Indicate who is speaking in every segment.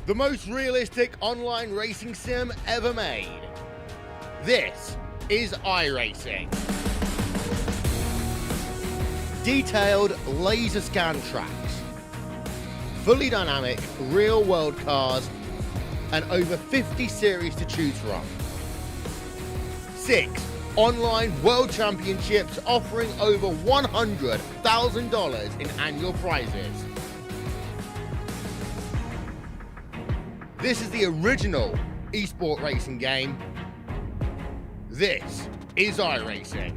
Speaker 1: the most realistic online racing sim ever made. This is iRacing. Detailed laser scan tracks, fully dynamic real-world cars, and over 50 series to choose from. 6 online world championships offering over $100,000 in annual prizes. This is the original esport racing game. This is iRacing.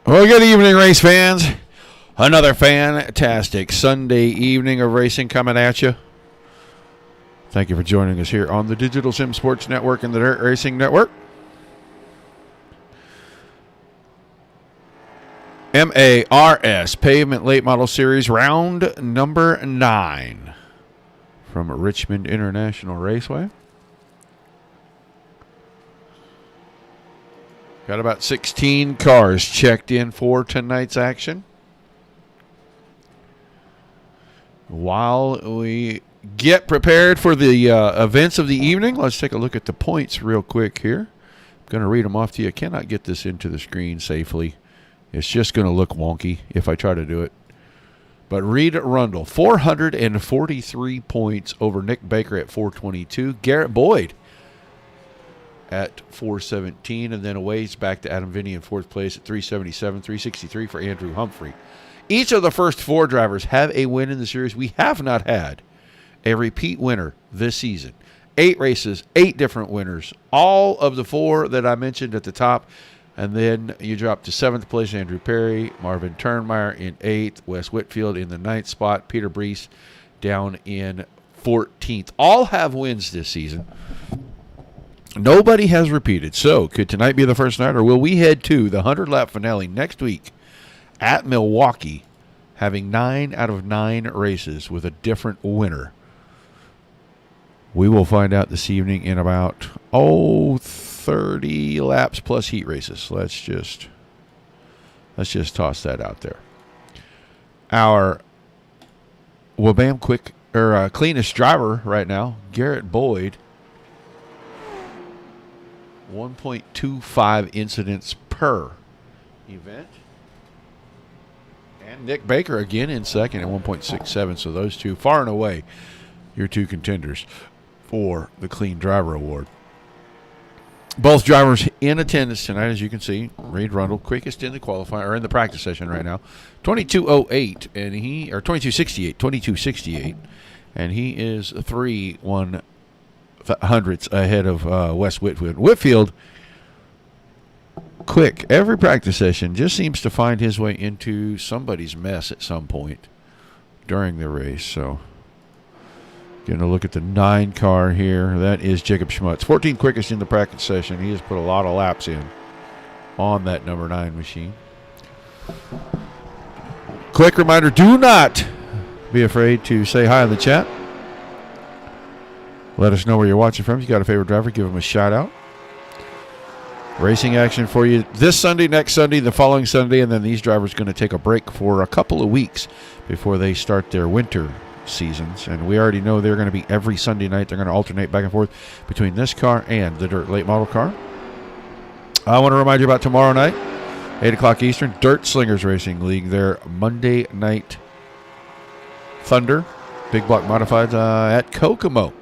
Speaker 2: Well, good evening, race fans. Another fantastic Sunday evening of racing coming at you. Thank you for joining us here on the Digital Sim Sports Network and the Dirt Racing Network. MARS Pavement Late Model Series round number 9 from Richmond International Raceway. Got about 16 cars checked in for tonight's action. While we get prepared for the events of the evening, let's take a look at the points real quick here. I'm going to read them off to you. I cannot get this into the screen safely. It's just going to look wonky if I try to do it. But Reed Rundle, 443 points over Nick Baker at 422. Garrett Boyd at 417, and then a ways back to Adam Vinny in fourth place at 377, 363 for Andrew Humphrey. Each of the first 4 drivers have a win in the series. We have not had a repeat winner this season. 8 races, 8 different winners. All of the 4 that I mentioned at the top. And then you drop to 7th place, Andrew Perry, Marvin Turnmeyer in 8th, Wes Whitfield in the 9th spot, Peter Brees down in 14th. All have wins this season. Nobody has repeated. So could tonight be the first night, or will we head to the 100-lap finale next week at Milwaukee, having 9 out of 9 races with a different winner? We will find out this evening in about 30 laps plus heat races. Let's just toss that out there. Our Wabam cleanest driver right now, Garrett Boyd, 1.25 incidents per event. And Nick Baker again in second at 1.67. So those two far and away your 2 contenders for the Clean Driver Award. Both drivers in attendance tonight, as you can see. Reed Rundle, quickest in the qualifier, or in the practice session right now, 22:08, and he, or 22:68, and he is 3 1/100ths ahead of Wes Whitfield. Whitfield, quick every practice session, just seems to find his way into somebody's mess at some point during the race. So, going to look at the 9 car here. That is Jacob Schmutz. 14th quickest in the practice session. He has put a lot of laps in on that number 9 machine. Quick reminder, do not be afraid to say hi in the chat. Let us know where you're watching from. If you got a favorite driver, give them a shout out. Racing action for you this Sunday, next Sunday, the following Sunday, and then these drivers are going to take a break for a couple of weeks before they start their winter seasons, and we already know they're going to be every Sunday night. They're going to alternate back and forth between this car and the Dirt Late Model car. I want to remind you about tomorrow night, 8 o'clock Eastern, Dirt Slingers Racing League, their Monday Night Thunder, Big Block Modifieds at Kokomo.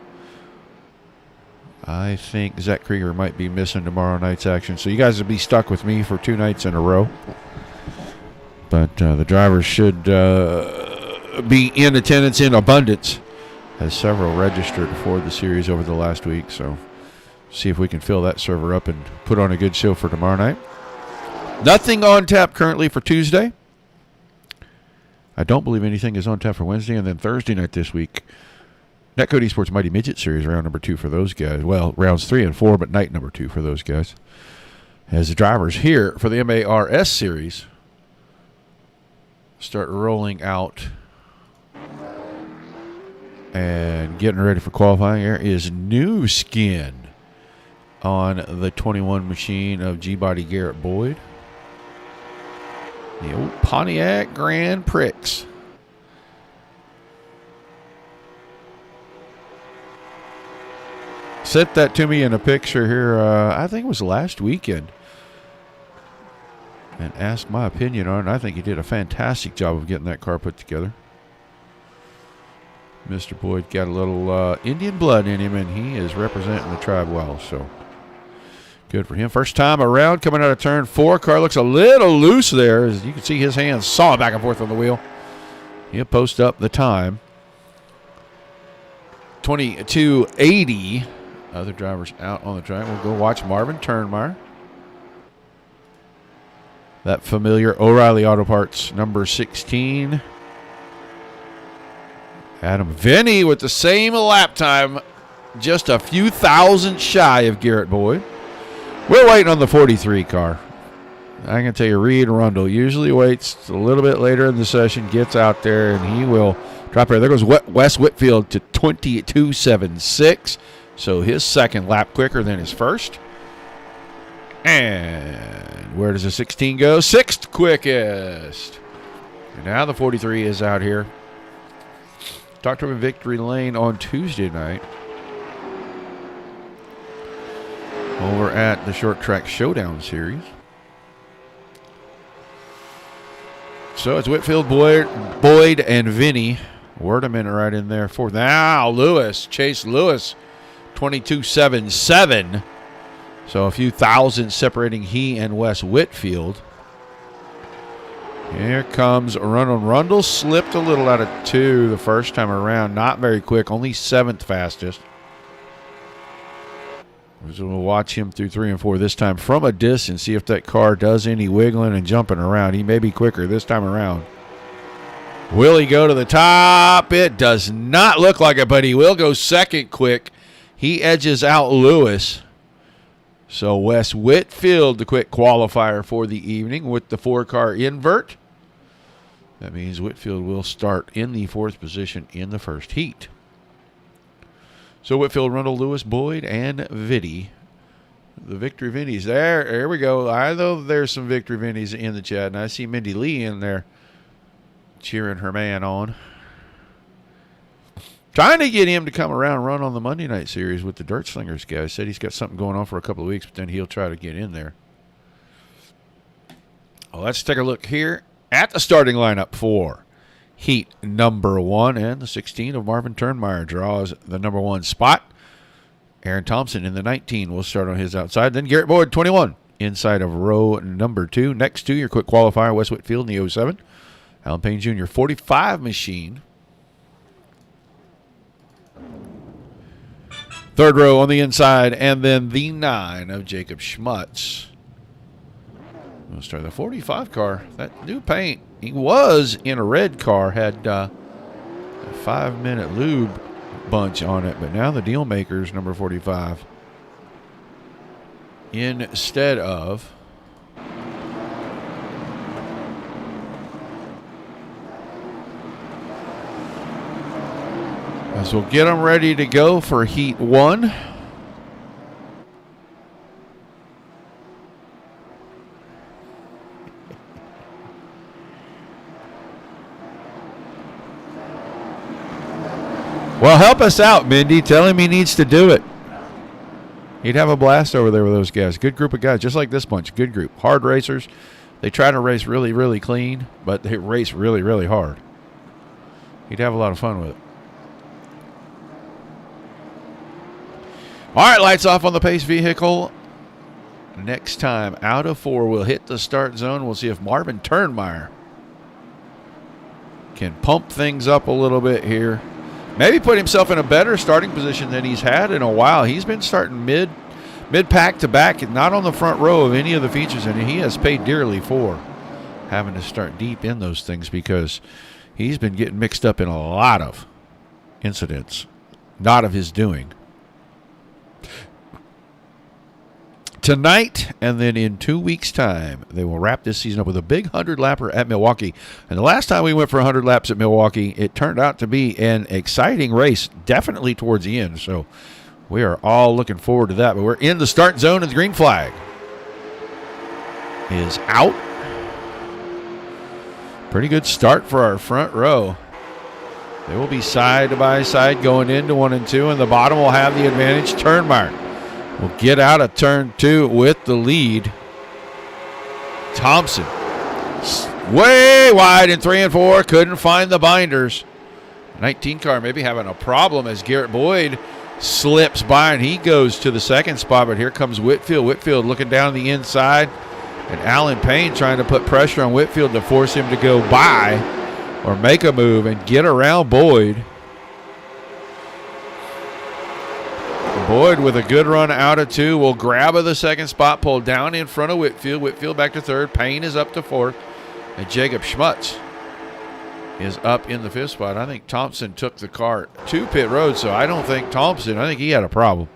Speaker 2: I think Zach Krieger might be missing tomorrow night's action, so you guys will be stuck with me for 2 nights in a row. But the drivers should be in attendance in abundance, as several registered for the series over the last week. So see if we can fill that server up and put on a good show for tomorrow night. Nothing on tap currently for Tuesday. I don't believe anything is on tap for Wednesday. And then Thursday night this week, Netcode Esports Mighty Midget Series, round number 2 for those guys. Well, rounds 3 and 4, but night number 2 for those guys. As the drivers here for the MARS Series start rolling out and getting ready for qualifying. There is new skin on the 21 machine of G-Body Garrett Boyd. The old Pontiac Grand Prix. Sent that to me in a picture here, I think it was last weekend, and asked my opinion on it. I think he did a fantastic job of getting that car put together. Mr. Boyd got a little Indian blood in him, and he is representing the tribe well, so good for him. First time around, coming out of turn 4. Car looks a little loose there. As you can see, his hands sawing back and forth on the wheel. He'll post up the time. 22:80. Other drivers out on the track. We'll go watch Marvin Turnmeyer. That familiar O'Reilly Auto Parts number 16. Adam Vinny with the same lap time, just a few thousand shy of Garrett Boyd. We're waiting on the 43 car. I can tell you, Reed Rundle usually waits a little bit later in the session, gets out there, and he will drop there. There goes Wes Whitfield to 22.76. So his second lap quicker than his first. And where does the 16 go? 6th quickest. And now the 43 is out here. Talked to him in Victory Lane on Tuesday night over at the Short Track Showdown Series. So it's Whitfield, Boyd, and Vinny. Werdeman right in there for now. Chase Lewis, 22.77. So a few thousand separating he and Wes Whitfield. Here comes Ronald. Rundle slipped a little out of 2 the first time around. Not very quick, only 7th fastest. So we'll watch him through 3 and 4 this time from a distance, see if that car does any wiggling and jumping around. He may be quicker this time around. Will he go to the top? It does not look like it, but he will go second quick. He edges out Lewis. So Wes Whitfield, the quick qualifier for the evening with the 4-car invert. That means Whitfield will start in the 4th position in the first heat. So Whitfield, Rundle, Lewis, Boyd, and Vitti. The Victory Vinnies. There we go. I know there's some Victory Vinnies in the chat, and I see Mindy Lee in there cheering her man on. Trying to get him to come around and run on the Monday Night Series with the Dirt Slingers guys. Said he's got something going on for a couple of weeks, but then he'll try to get in there. Well, let's take a look here at the starting lineup for heat number 1. And the 16 of Marvin Turnmeyer draws the number 1 spot. Aaron Thompson in the 19 will start on his outside. Then Garrett Boyd, 21, inside of row number 2. Next to your quick qualifier, Wes Whitfield in the 07. Alan Payne Jr., 45 machine. 3rd row on the inside, and then the 9 of Jacob Schmutz. We'll start the 45 car. That new paint. He was in a red car, had a 5-minute lube bunch on it, but now the deal makers, number 45. Instead of as we'll get them ready to go for heat 1. Well, help us out, Mindy. Tell him he needs to do it. He'd have a blast over there with those guys. Good group of guys, just like this bunch. Good group. Hard racers. They try to race really, really clean, but they race really, really hard. He'd have a lot of fun with it. All right, lights off on the pace vehicle. Next time, out of 4, we'll hit the start zone. We'll see if Marvin Turnmeyer can pump things up a little bit here. Maybe put himself in a better starting position than he's had in a while. He's been starting mid-pack to back, not on the front row of any of the features, and he has paid dearly for having to start deep in those things because he's been getting mixed up in a lot of incidents, not of his doing. Tonight, and then in 2 weeks' time, they will wrap this season up with a big 100-lapper at Milwaukee. And the last time we went for 100 laps at Milwaukee, it turned out to be an exciting race, definitely towards the end. So we are all looking forward to that. But we're in the start zone, and the green flag is out. Pretty good start for our front row. They will be side by side going into 1 and 2, and the bottom will have the advantage. Turnmeyer will get out of turn 2 with the lead. Thompson way wide in 3 and 4. Couldn't find the binders. 19 car maybe having a problem as Garrett Boyd slips by, and he goes to the 2nd spot. But here comes Whitfield. Whitfield looking down the inside. And Alan Payne trying to put pressure on Whitfield to force him to go by or make a move and get around Boyd. Boyd with a good run out of 2 will grab the 2nd spot, pull down in front of Whitfield. Whitfield back to 3rd. Payne is up to 4th. And Jacob Schmutz is up in the 5th spot. I think Thompson took the car to pit road, so I don't think Thompson, I think he had a problem.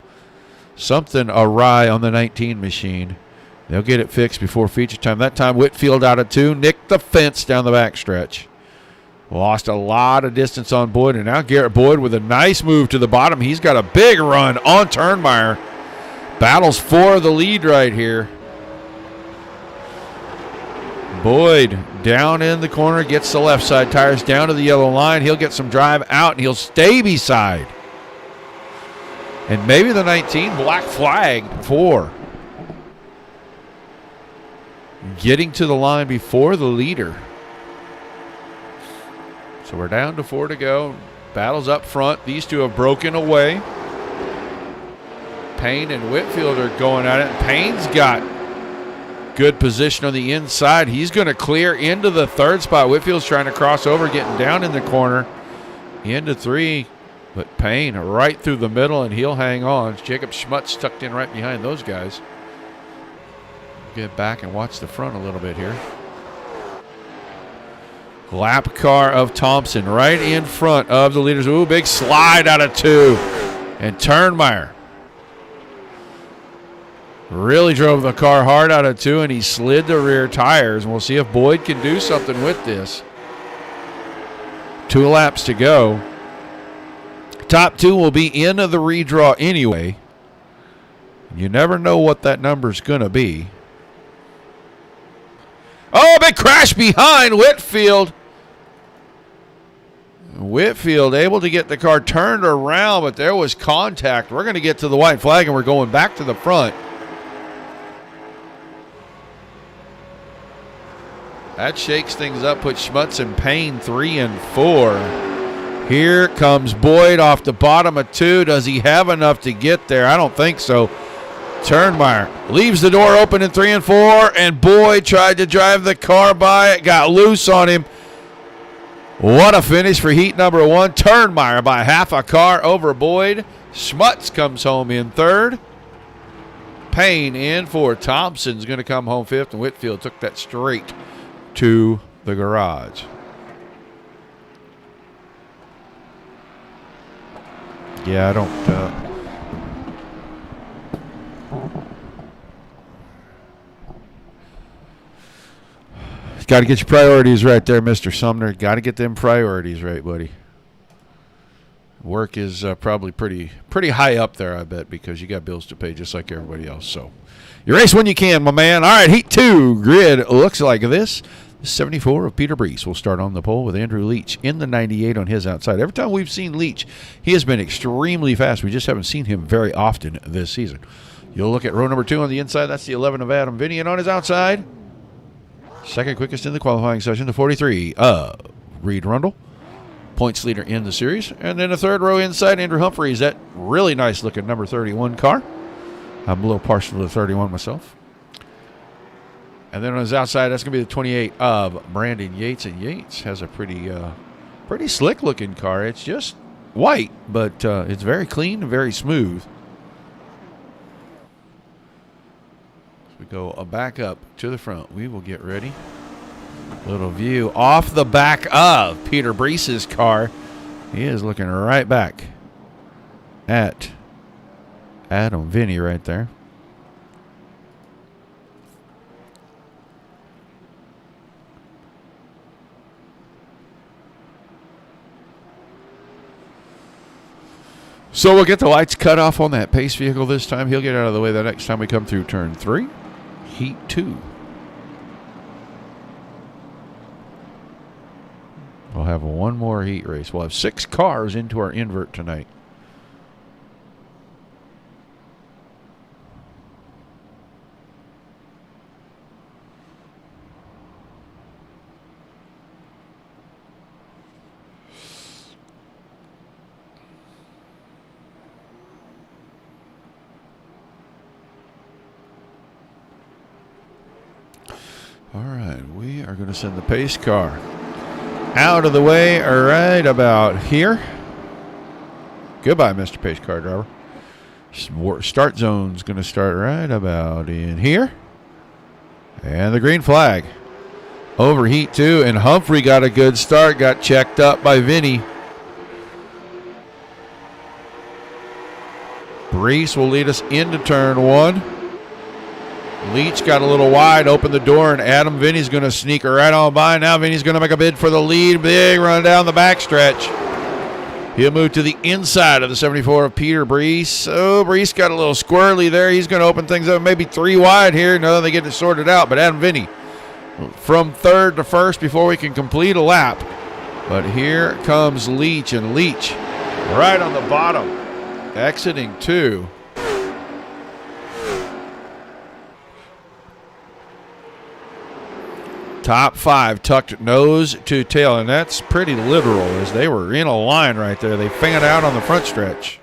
Speaker 2: Something awry on the 19 machine. They'll get it fixed before feature time. That time Whitfield out of 2, nicked the fence down the backstretch. Lost a lot of distance on Boyd, and now Garrett Boyd with a nice move to the bottom. He's got a big run on Turnmeyer. Battles for the lead right here. Boyd down in the corner, gets the left side tires down to the yellow line. He'll get some drive out, and he'll stay beside. And maybe the 19 black flag for getting to the line before the leader. So we're down to 4 to go. Battles up front. These two have broken away. Payne and Whitfield are going at it. Payne's got good position on the inside. He's going to clear into the third spot. Whitfield's trying to cross over, getting down in the corner. Into 3, but Payne right through the middle, and he'll hang on. Jacob Schmutz tucked in right behind those guys. Get back and watch the front a little bit here. Lap car of Thompson right in front of the leaders. Ooh, big slide out of 2. And Turnmeyer really drove the car hard out of 2, and he slid the rear tires. And we'll see if Boyd can do something with this. 2 laps to go. Top 2 will be in the redraw anyway. You never know what that number's going to be. Oh, big crash behind Whitfield. Whitfield able to get the car turned around, but there was contact. We're going to get to the white flag, and we're going back to the front. That shakes things up, puts Schmutz and Payne 3 and 4. Here comes Boyd off the bottom of 2. Does he have enough to get there? I don't think so. Turnmeyer leaves the door open in 3 and 4, and Boyd tried to drive the car by it, got loose on him. What a finish for heat number 1. Turnmeyer by half a car over Boyd. Schmutz comes home in 3rd. Payne in 4th. Thompson's going to come home 5th, and Whitfield took that straight to the garage. Yeah, I don't... Got to get your priorities right there, Mr. Sumner. Got to get them priorities right, buddy. Work is probably pretty high up there, I bet, because you got bills to pay just like everybody else. So you race when you can, my man. All right, Heat 2 grid looks like this. 74 of Peter Brees will start on the pole with Andrew Leach in the 98 on his outside. Every time we've seen Leach, he has been extremely fast. We just haven't seen him very often this season. You'll look at row number 2 on the inside. That's the 11 of Adam Vinny, and on his outside, second quickest in the qualifying session, the 43 of Reed Rundle, points leader in the series. And then the 3rd row inside, Andrew Humphreys, that really nice-looking number 31 car. I'm a little partial to the 31 myself. And then on his outside, that's going to be the 28 of Brandon Yates. And Yates has a pretty slick-looking car. It's just white, but it's very clean and very smooth. We go back up to the front. We will get ready. Little view off the back of Peter Brees' car. He is looking right back at Adam Vinny right there. So we'll get the lights cut off on that pace vehicle this time. He'll get out of the way the next time we come through turn 3. Heat 2. We'll have one more heat race. We'll have 6 cars into our invert tonight. All right, we are going to send the pace car out of the way right about here. Goodbye, Mr. Pace car driver. Start zone's going to start right about in here. And the green flag over Heat 2. And Humphrey got a good start, got checked up by Vinny. Brees will lead us into turn 1. Leach got a little wide, opened the door, and Adam Vinny's going to sneak her right on by. Now Vinny's going to make a bid for the lead. Big run down the backstretch. He'll move to the inside of the 74 of Peter Brees. Oh, Brees got a little squirrely there. He's going to open things up, maybe 3 wide here. No, they get it sorted out. But Adam Vinny from 3rd to 1st before we can complete a lap. But here comes Leach, and Leach right on the bottom, exiting 2. Top 5 tucked nose to tail, and that's pretty literal as they were in a line right there. They fanned out on the front stretch.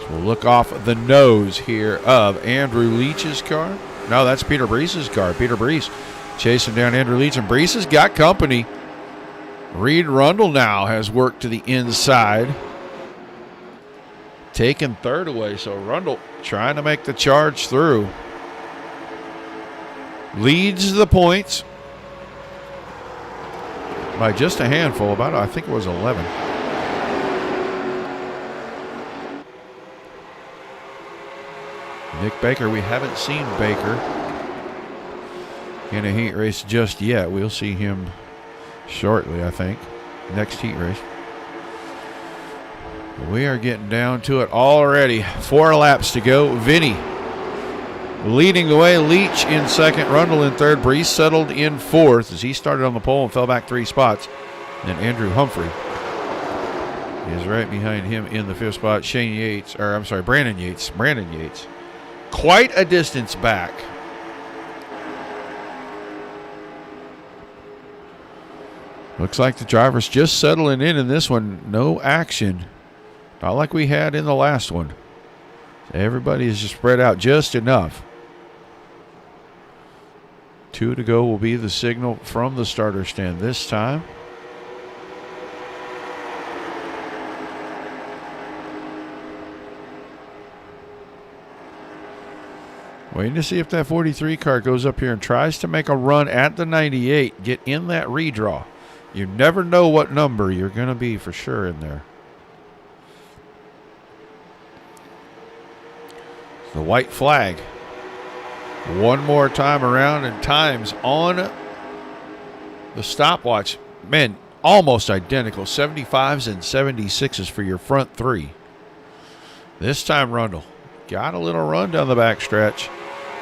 Speaker 2: We'll look off the nose here of Andrew Leach's car. No, that's Peter Brees's car. Peter Brees chasing down Andrew Leach, and Brees has got company. Reed Rundle now has worked to the inside, taking third away. So Rundle trying to make the charge through. Leads the points by just a handful, about I think it was 11. Nick Baker, we haven't seen Baker in a heat race just yet. We'll see him shortly, I think, next heat race. We are getting down to it already. 4 laps to go. Vinny leading the way. Leach in second. Rundle in third. Brees settled in fourth as he started on the pole and fell back 3 spots. And Andrew Humphrey is right behind him in the 5th spot. Brandon Yates. Brandon Yates. Quite a distance back. Looks like the driver's just settling in this one. No action. Not like we had in the last one. Everybody is just spread out just enough. 2 to go will be the signal from the starter stand this time. Waiting to see if that 43 car goes up here and tries to make a run at the 98. Get in that redraw. You never know what number you're going to be for sure in there. The white flag. One more time around, and times on the stopwatch. Man, almost identical. 75s and 76s for your front 3. This time Rundle got a little run down the backstretch.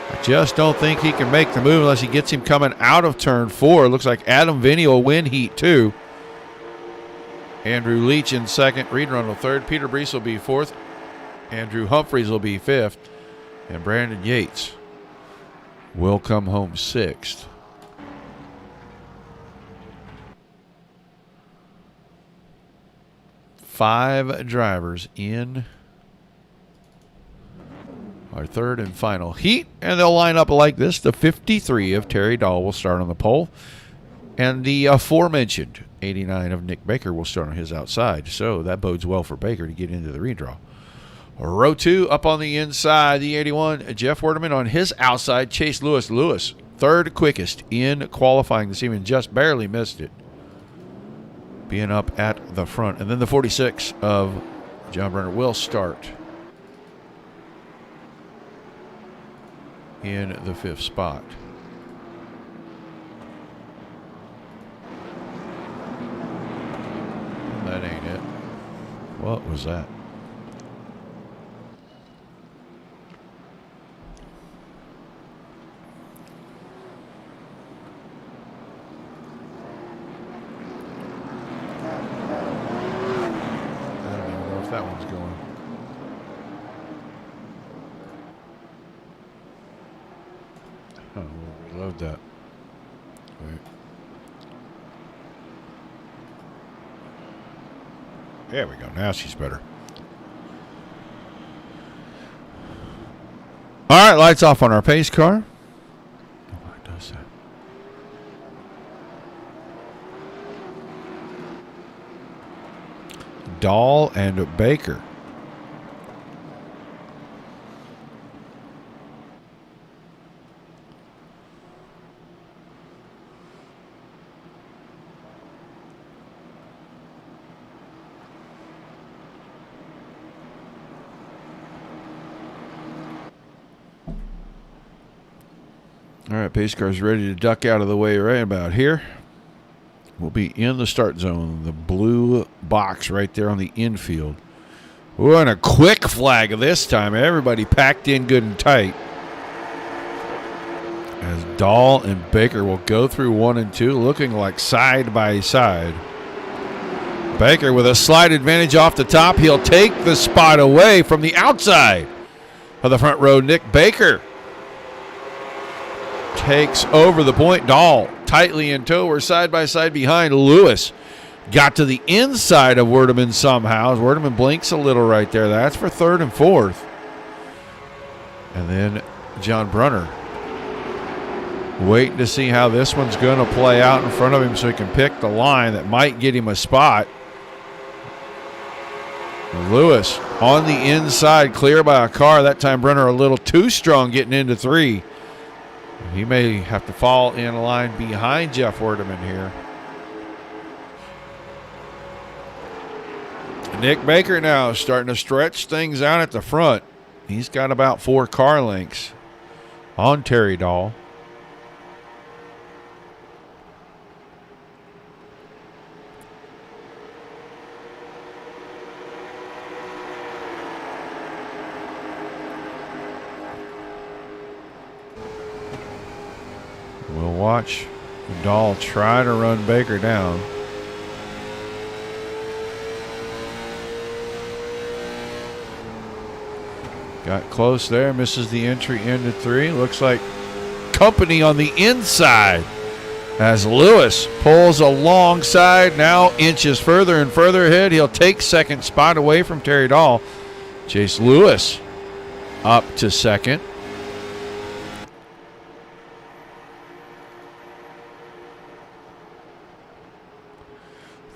Speaker 2: I just don't think he can make the move unless he gets him coming out of turn 4. It looks like Adam Vinny will win heat 2. Andrew Leach in second. Reed Rundle third. Peter Brees will be 4th. Andrew Humphreys will be 5th. And Brandon Yates will come home 6th. Five drivers in our third and final heat, and they'll line up like this. The 53 of Terry Dahl will start on the pole, and the aforementioned 89 of Nick Baker will start on his outside. So that bodes well for Baker to get into the redraw. Row 2 up on the inside, the 81, Jeff Werdeman on his outside. Chase Lewis. Lewis, third quickest in qualifying this evening, just barely missed it, being up at the front. And then the 46 of John Brenner will start in the 5th spot. That ain't it. What was that? I don't even know if that one's going. Oh, we'll reload that. Wait. There we go. Now she's better. All right, lights off on our pace car. Oh, it does that. Dahl and Baker. All right, pace car's ready to duck out of the way right about here. We'll be in the start zone, the blue box right there on the infield. Ooh, and a quick flag this time. Everybody packed in good and tight. As Dahl and Baker will go through 1 and 2, looking like side by side. Baker with a slight advantage off the top. He'll take the spot away from the outside of the front row. Nick Baker takes over the point. Dahl tightly in tow. We're side by side behind. Lewis Got to the inside of Werdeman somehow. Werdeman blinks a little right there. That's for third and fourth. And then John Brunner waiting to see how this one's going to play out in front of him so he can pick the line that might get him a spot. Lewis on the inside, clear by a car. That time Brunner a little too strong getting into 3. He may have to fall in line behind Jeff Werdeman here. Nick Baker now starting to stretch things out at the front. He's got about 4 car lengths on Terry Dahl. We'll watch Dahl try to run Baker down. Got close there, misses the entry into 3. Looks like company on the inside as Lewis pulls alongside, now inches further and further ahead. He'll take second spot away from Terry Dahl. Chase Lewis up to second.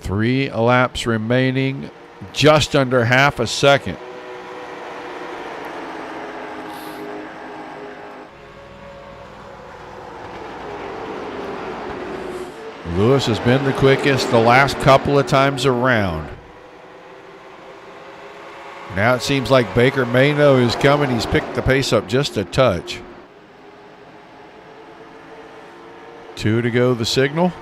Speaker 2: Three laps remaining, just under half a second. Lewis has been the quickest the last couple of times around. Now it seems like Baker may know he's coming. He's picked the pace up just a touch. 2 to go, the signal.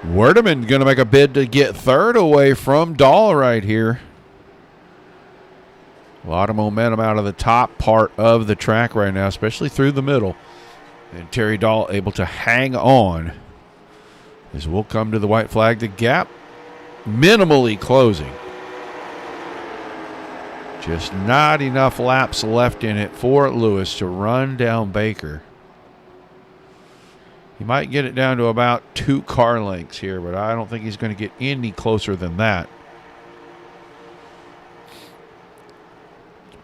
Speaker 2: Werdeman going to make a bid to get third away from Dahl right here. A lot of momentum out of the top part of the track right now, especially through the middle. And Terry Dahl able to hang on as we'll come to the white flag. The gap minimally closing. Just not enough laps left in it for Lewis to run down Baker. He might get it down to about 2 car lengths here, but I don't think he's going to get any closer than that.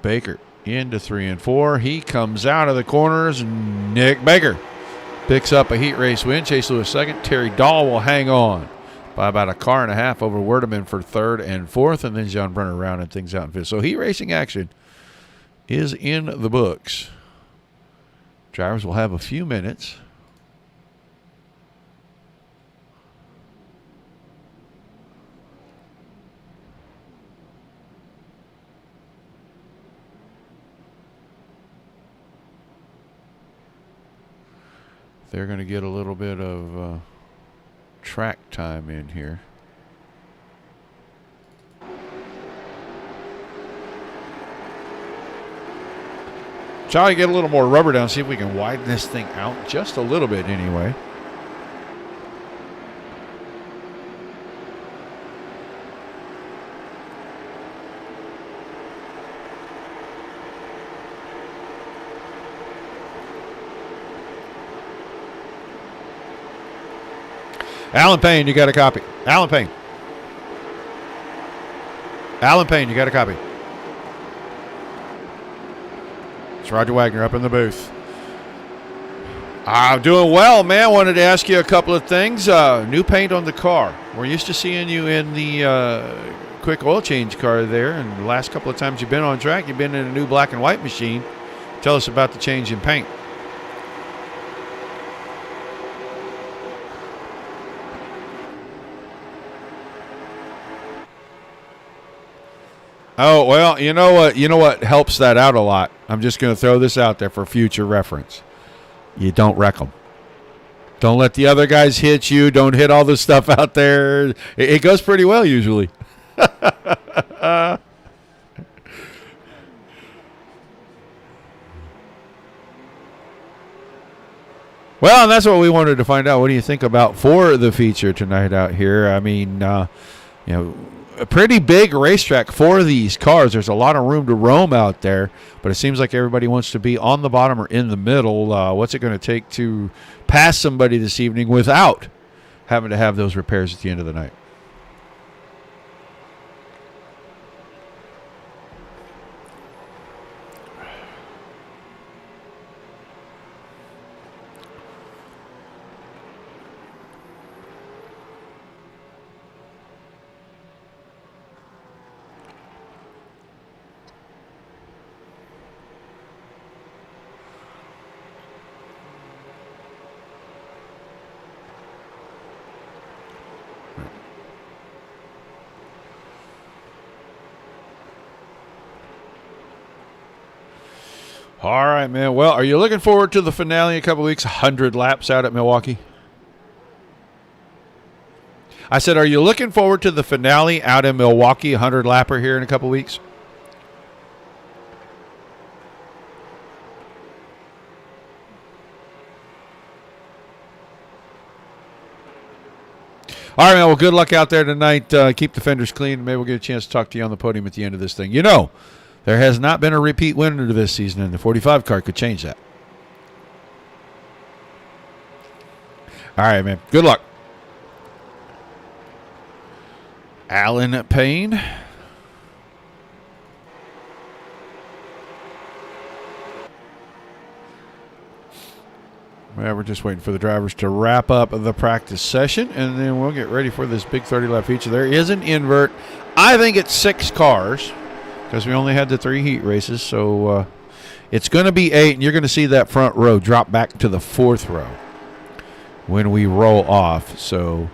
Speaker 2: Baker into 3 and 4. He comes out of the corners. Nick Baker picks up a heat race win. Chase Lewis second. Terry Dahl will hang on by about a car and a half over Werdeman for third and fourth, and then John Brunner rounding things out in fifth. So heat racing action is in the books. Drivers will have a few minutes. They're going to get a little bit of track time in here. Try to get a little more rubber down, see if we can widen this thing out just a little bit anyway. Alan Payne, you got a copy. Alan Payne. Alan Payne, you got a copy. It's Roger Wagner up in the booth. I'm doing well, man. Wanted to ask you a couple of things. New paint on the car. We're used to seeing you in the quick oil change car there, and the last couple of times you've been on track, you've been in a new black and white machine. Tell us about the change in paint. Oh, well, you know what? You know what helps that out a lot? I'm just going to throw this out there for future reference. You don't wreck them. Don't let the other guys hit you. Don't hit all the stuff out there. It goes pretty well usually. Well, and that's what we wanted to find out. What do you think about for the feature tonight out here? I mean, you know, a pretty big racetrack for these cars. There's a lot of room to roam out there, but it seems like everybody wants to be on the bottom or in the middle. What's it going to take to pass somebody this evening without having to have those repairs at the end of the night? All right, man. Well, are you looking forward to the finale in a couple weeks? 100 laps out at Milwaukee. I said, are you looking forward to the finale out in Milwaukee, 100 lapper here in a couple weeks? All right, man. Well, good luck out there tonight. Keep the fenders clean. Maybe we'll get a chance to talk to you on the podium at the end of this thing. You know, there has not been a repeat winner to this season, and the 45 car could change that. All right, man. Good luck. Alan Payne. Well, we're just waiting for the drivers to wrap up the practice session, and then we'll get ready for this big 30-lap feature. There is an invert. I think it's 6 cars because we only had the 3 heat races, so it's going to be 8, and you're going to see that front row drop back to the 4th row when we roll off. So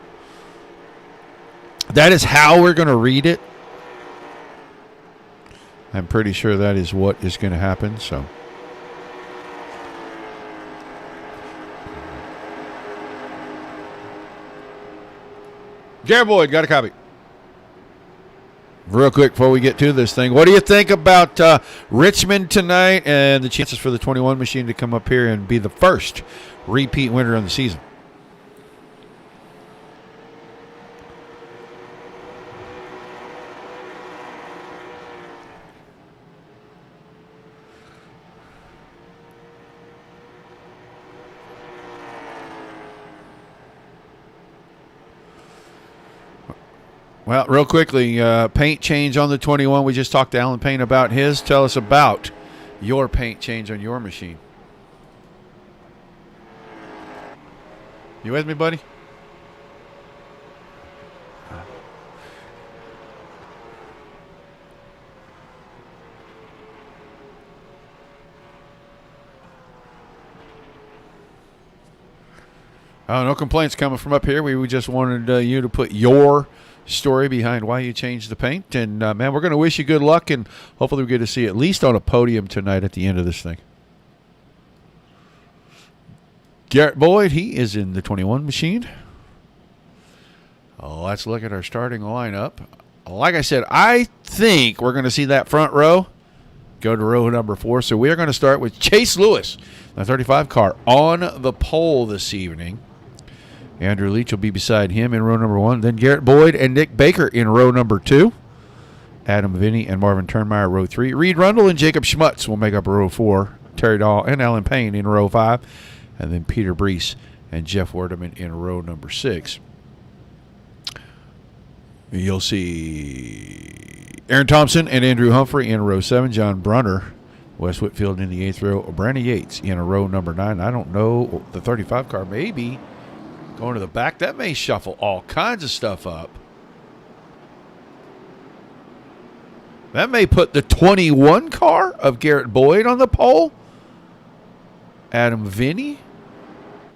Speaker 2: that is how we're going to read it. I'm pretty sure that is what is going to happen, so. Garrett Boyd, got a copy. Real quick before we get to this thing, what do you think about Richmond tonight and the chances for the 21 machine to come up here and be the first repeat winner of the season? Well, real quickly, paint change on the 21. We just talked to Alan Payne about his. Tell us about your paint change on your machine. You with me, buddy? Oh, no complaints coming from up here. We just wanted you to put your story behind why you changed the paint. And, man, we're going to wish you good luck, and hopefully we get to see you at least on a podium tonight at the end of this thing. Garrett Boyd, he is in the 21 machine. Oh, let's look at our starting lineup. Like I said, I think we're going to see that front row go to row number 4. So we are going to start with Chase Lewis, the 35 car, on the pole this evening. Andrew Leach will be beside him in row number 1. Then Garrett Boyd and Nick Baker in row number 2. Adam Vinny and Marvin Turnmeyer, row 3. Reed Rundle and Jacob Schmutz will make up row 4. Terry Dahl and Alan Payne in row 5. And then Peter Brees and Jeff Werdeman in row number 6. You'll see Aaron Thompson and Andrew Humphrey in row 7. John Brunner, Wes Whitfield in the 8th row. Brandon Yates in a row number 9. I don't know. The 35 car maybe going to the back. That may shuffle all kinds of stuff up. That may put the 21 car of Garrett Boyd on the pole. Adam Vinny.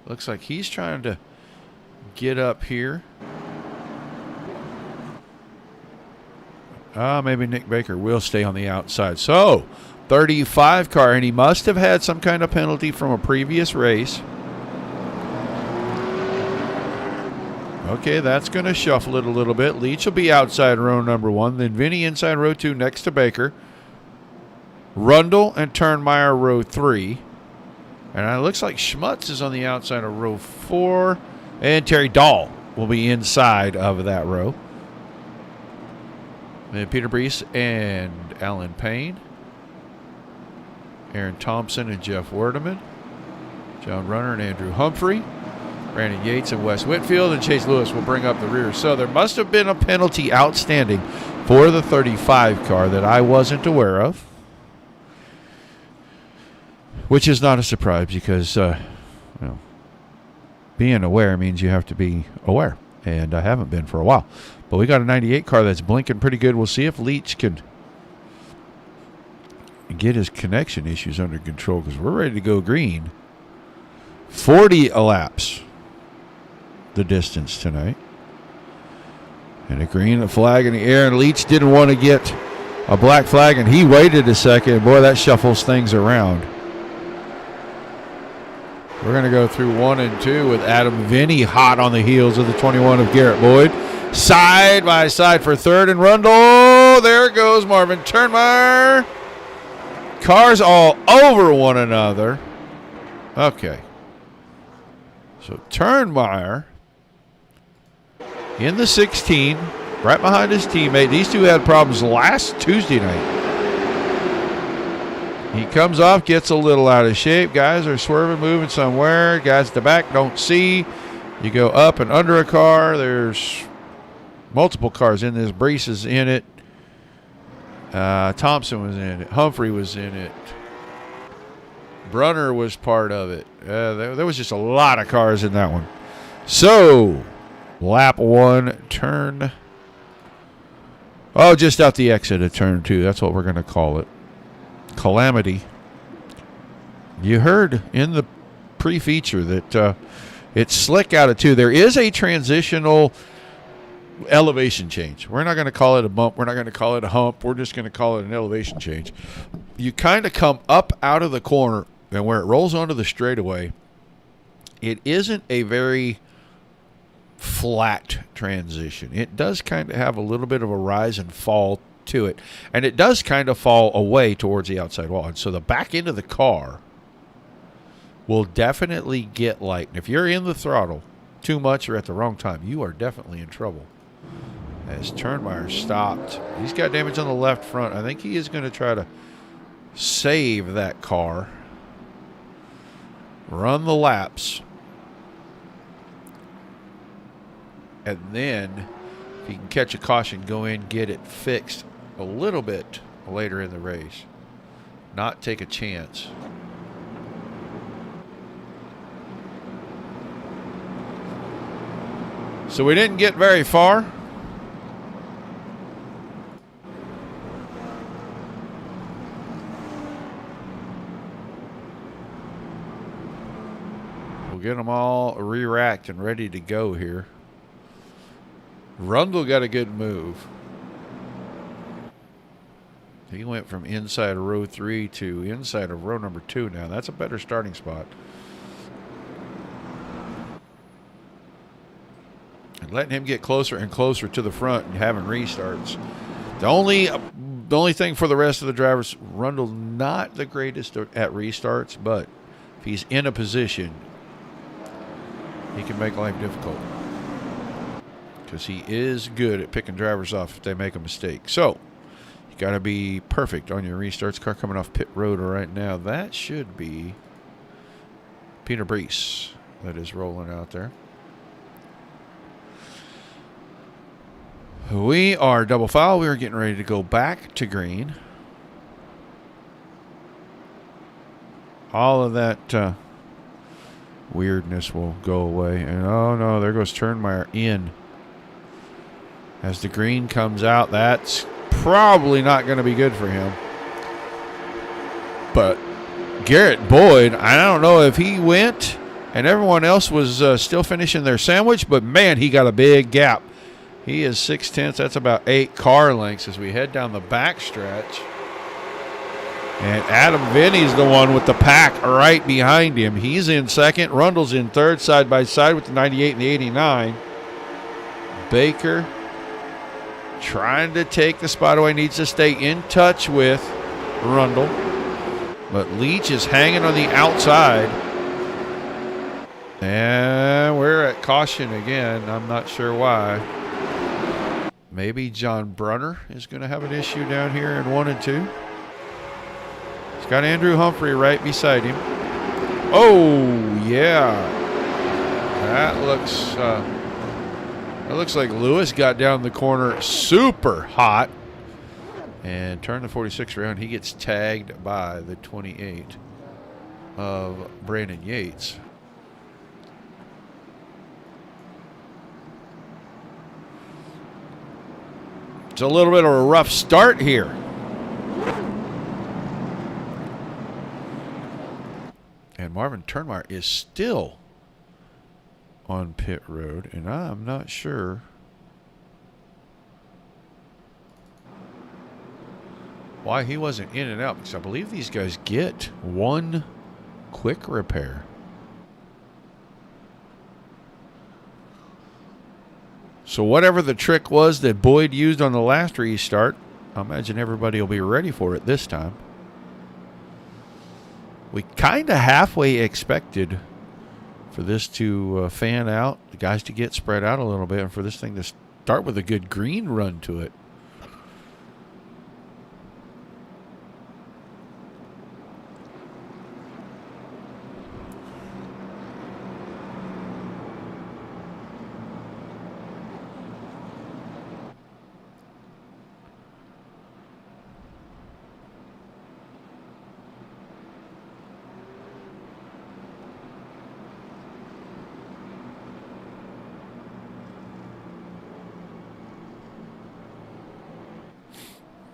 Speaker 2: Looks like he's trying to get up here. Maybe Nick Baker will stay on the outside. So, 35 car, and he must have had some kind of penalty from a previous race. Okay, that's going to shuffle it a little bit. Leach will be outside row number 1. Then Vinny inside row 2 next to Baker. Rundle and Turnmeyer row 3. And it looks like Schmutz is on the outside of row 4. And Terry Dahl will be inside of that row. Then Peter Brees and Alan Payne. Aaron Thompson and Jeff Werdeman. John Runner and Andrew Humphrey. Brandon Yates and Wes Whitfield. And Chase Lewis will bring up the rear. So there must have been a penalty outstanding for the 35 car that I wasn't aware of. Which is not a surprise because, being aware means you have to be aware. And I haven't been for a while. But we got a 98 car that's blinking pretty good. We'll see if Leach can get his connection issues under control because we're ready to go green. 40 laps the distance tonight. And a green flag in the air. And Leach didn't want to get a black flag. And he waited a second. Boy, that shuffles things around. We're going to go through 1 and 2 with Adam Vinny hot on the heels of the 21 of Garrett Boyd. Side by side for third and Rundle. There goes Marvin Turnmeyer. Cars all over one another. Okay. So Turnmeyer in the 16, right behind his teammate. These two had problems last Tuesday night. He comes off, gets a little out of shape. Guys are swerving, moving somewhere. Guys at the back don't see. You go up and under a car. There's multiple cars in this. Brees is in it. Thompson was in it. Humphrey was in it. Brunner was part of it. There was just a lot of cars in that one. So, lap 1, turn. Oh, just out the exit of turn 2. That's what we're going to call it. Calamity. You heard in the pre-feature that it's slick out of 2. There is a transitional elevation change. We're not going to call it a bump. We're not going to call it a hump. We're just going to call it an elevation change. You kind of come up out of the corner, and where it rolls onto the straightaway, it isn't a very flat transition. It does kind of have a little bit of a rise and fall to it, and it does kind of fall away towards the outside wall. And so the back end of the car will definitely get light. And if you're in the throttle too much or at the wrong time, you are definitely in trouble. As Turnmeyer stopped, he's got damage on the left front. I think he is going to try to save that car, run the laps, and then if he can catch a caution, go in, get it fixed a little bit later in the race. Not take a chance. So we didn't get very far. We'll get them all re-racked and ready to go here. Rundle got a good move. He went from inside of row 3 to inside of row number 2 now. That's a better starting spot. And letting him get closer and closer to the front and having restarts. The only thing for the rest of the drivers, Rundle not the greatest at restarts, but if he's in a position, he can make life difficult. Because he is good at picking drivers off if they make a mistake. So, you got to be perfect on your restarts. Car coming off pit road right now. That should be Peter Brees that is rolling out there. We are double foul. We are getting ready to go back to green. All of that weirdness will go away. And oh no, there goes Turnmeyer in. As the green comes out, that's probably not going to be good for him. But Garrett Boyd, I don't know if he went and everyone else was still finishing their sandwich, but man, he got a big gap. He is 6/10. That's about 8 car lengths as we head down the back stretch. And Adam Vinny's the one with the pack right behind him. He's in second. Rundle's in third, side by side with the 98 and the 89. Baker trying to take the spot away, needs to stay in touch with Rundle. But Leach is hanging on the outside. And we're at caution again. I'm not sure why. Maybe John Brunner is going to have an issue down here in 1 and 2. He's got Andrew Humphrey right beside him. Oh, yeah. That looks like Lewis got down the corner super hot and turned the 46 around. He gets tagged by the 28 of Brandon Yates. It's a little bit of a rough start here. And Marvin Turnmeyer is still on pit road, and I'm not sure why he wasn't in and out, because I believe these guys get one quick repair. So whatever the trick was that Boyd used on the last restart, I imagine everybody will be ready for it this time. We kind of halfway expected for this to fan out, the guys to get spread out a little bit, and for this thing to start with a good green run to it.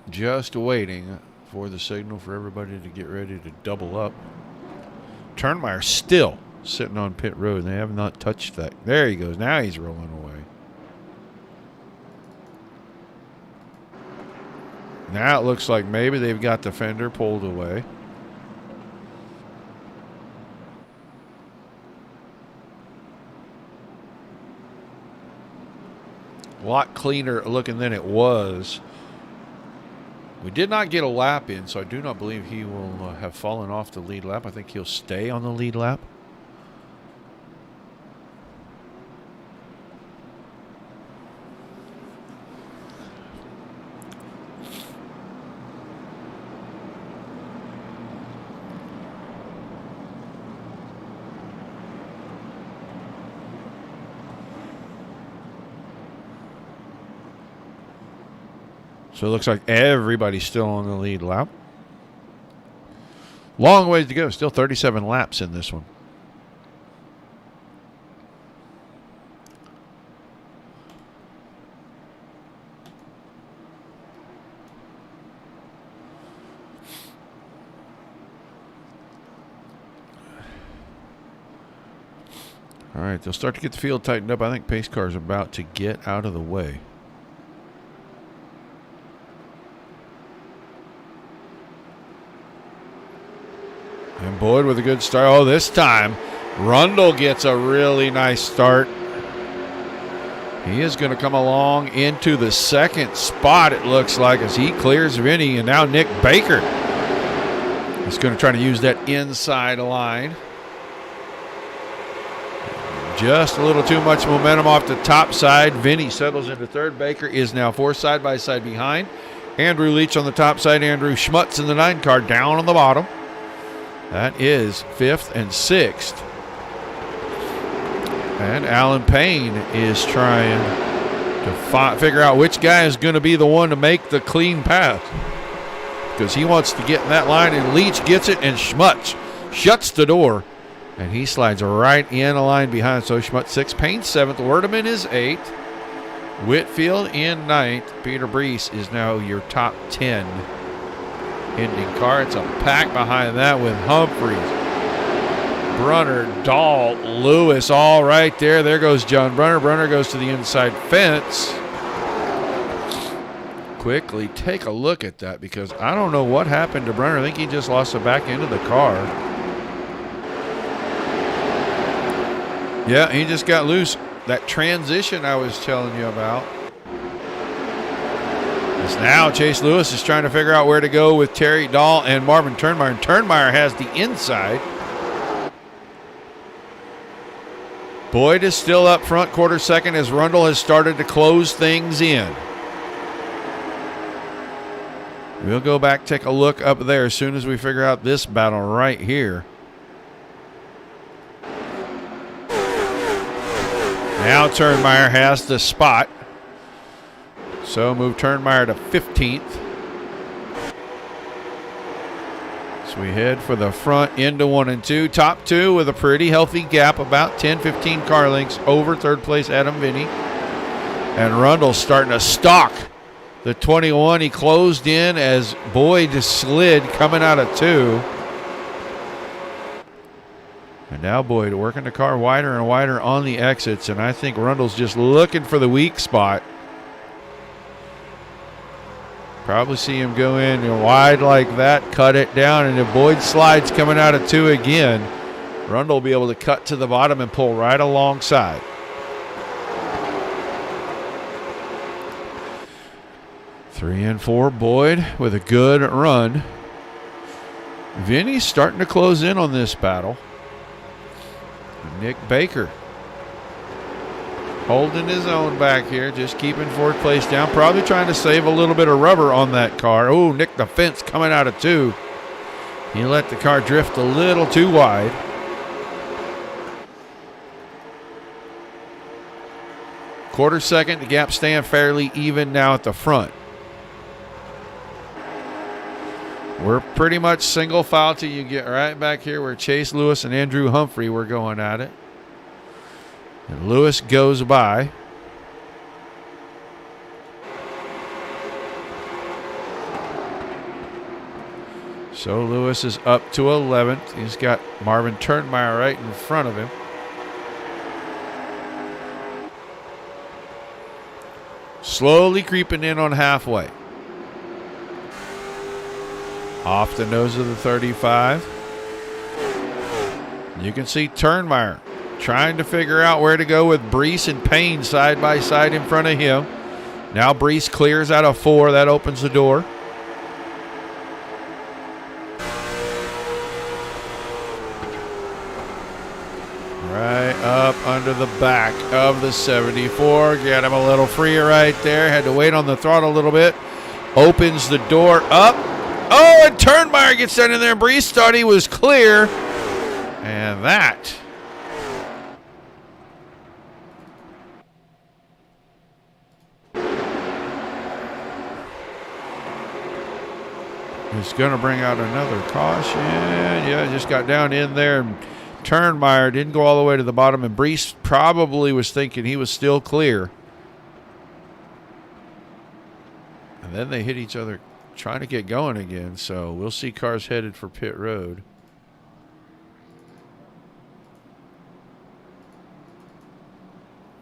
Speaker 2: Just waiting for the signal for everybody to get ready to double up. Turnmeyer still sitting on pit road. They have not touched that. There he goes. Now he's rolling away. Now it looks like maybe they've got the fender pulled away. A lot cleaner looking than it was. We did not get a lap in, so I do not believe he will have fallen off the lead lap. I think he'll stay on the lead lap. So it looks like everybody's still on the lead lap. Long ways to go. Still 37 laps in this one. All right, they'll start to get the field tightened up. I think pace car is about to get out of the way. And Boyd with a good start. Oh, this time Rundle gets a really nice start. He is going to come along into the second spot, it looks like, as he clears Vinny. And now Nick Baker is going to try to use that inside line. Just a little too much momentum off the top side. Vinny settles into third. Baker is now 4 side-by-side behind. Andrew Leach on the top side. Andrew Schmutz in the 9 car down on the bottom. That is 5th and 6th. And Alan Payne is trying to figure out which guy is going to be the one to make the clean path, because he wants to get in that line, and Leach gets it, and Schmutz shuts the door, and he slides right in a line behind. So Schmutz 6th, Payne 7th, Werdeman is 8th, Whitfield in 9th. Peter Brees is now your top 10 ending car. It's a pack behind that with Humphreys, Brunner, Dahl, Lewis, all right there. There goes John Brunner. Brunner goes to the inside fence. Quickly take a look at that, because I don't know what happened to Brunner. I think he just lost the back end of the car. Yeah, he just got loose. That transition I was telling you about. Now Chase Lewis is trying to figure out where to go with Terry Dahl and Marvin Turnmeyer. And Turnmeyer has the inside. Boyd is still up front, quarter second, as Rundle has started to close things in. We'll go back, take a look up there as soon as we figure out this battle right here. Now Turnmeyer has the spot. So move Turnmeyer to 15th. So we head for the front into 1 and 2. Top 2 with a pretty healthy gap, about 10-15 car lengths over third place Adam Vinny. And Rundle's starting to stalk the 21. He closed in as Boyd slid coming out of 2. And now Boyd working the car wider and wider on the exits. And I think Rundle's just looking for the weak spot. Probably see him go in wide like that, cut it down, and if Boyd slides coming out of 2 again, Rundle will be able to cut to the bottom and pull right alongside. Three and 4, Boyd with a good run. Vinny's starting to close in on this battle. Nick Baker holding his own back here, just keeping fourth place down. Probably trying to save a little bit of rubber on that car. Oh, Nick the fence coming out of 2. He let the car drift a little too wide. Quarter second, the gap staying fairly even now at the front. We're pretty much single file till you get right back here where Chase Lewis and Andrew Humphrey were going at it. And Lewis goes by. So Lewis is up to 11th. He's got Marvin Turnmeyer right in front of him. Slowly creeping in on halfway. Off the nose of the 35. You can see Turnmeyer trying to figure out where to go with Brees and Payne side by side in front of him. Now Brees clears out of 4. That opens the door. Right up under the back of the 74. Get him a little freer right there. Had to wait on the throttle a little bit. Opens the door up. Oh, and Turnmeyer gets down in there. Brees thought he was clear. And that is going to bring out another caution. Yeah, just got down in there. And Turnmeyer didn't go all the way to the bottom. And Brees probably was thinking he was still clear. And then they hit each other trying to get going again. So we'll see cars headed for pit road.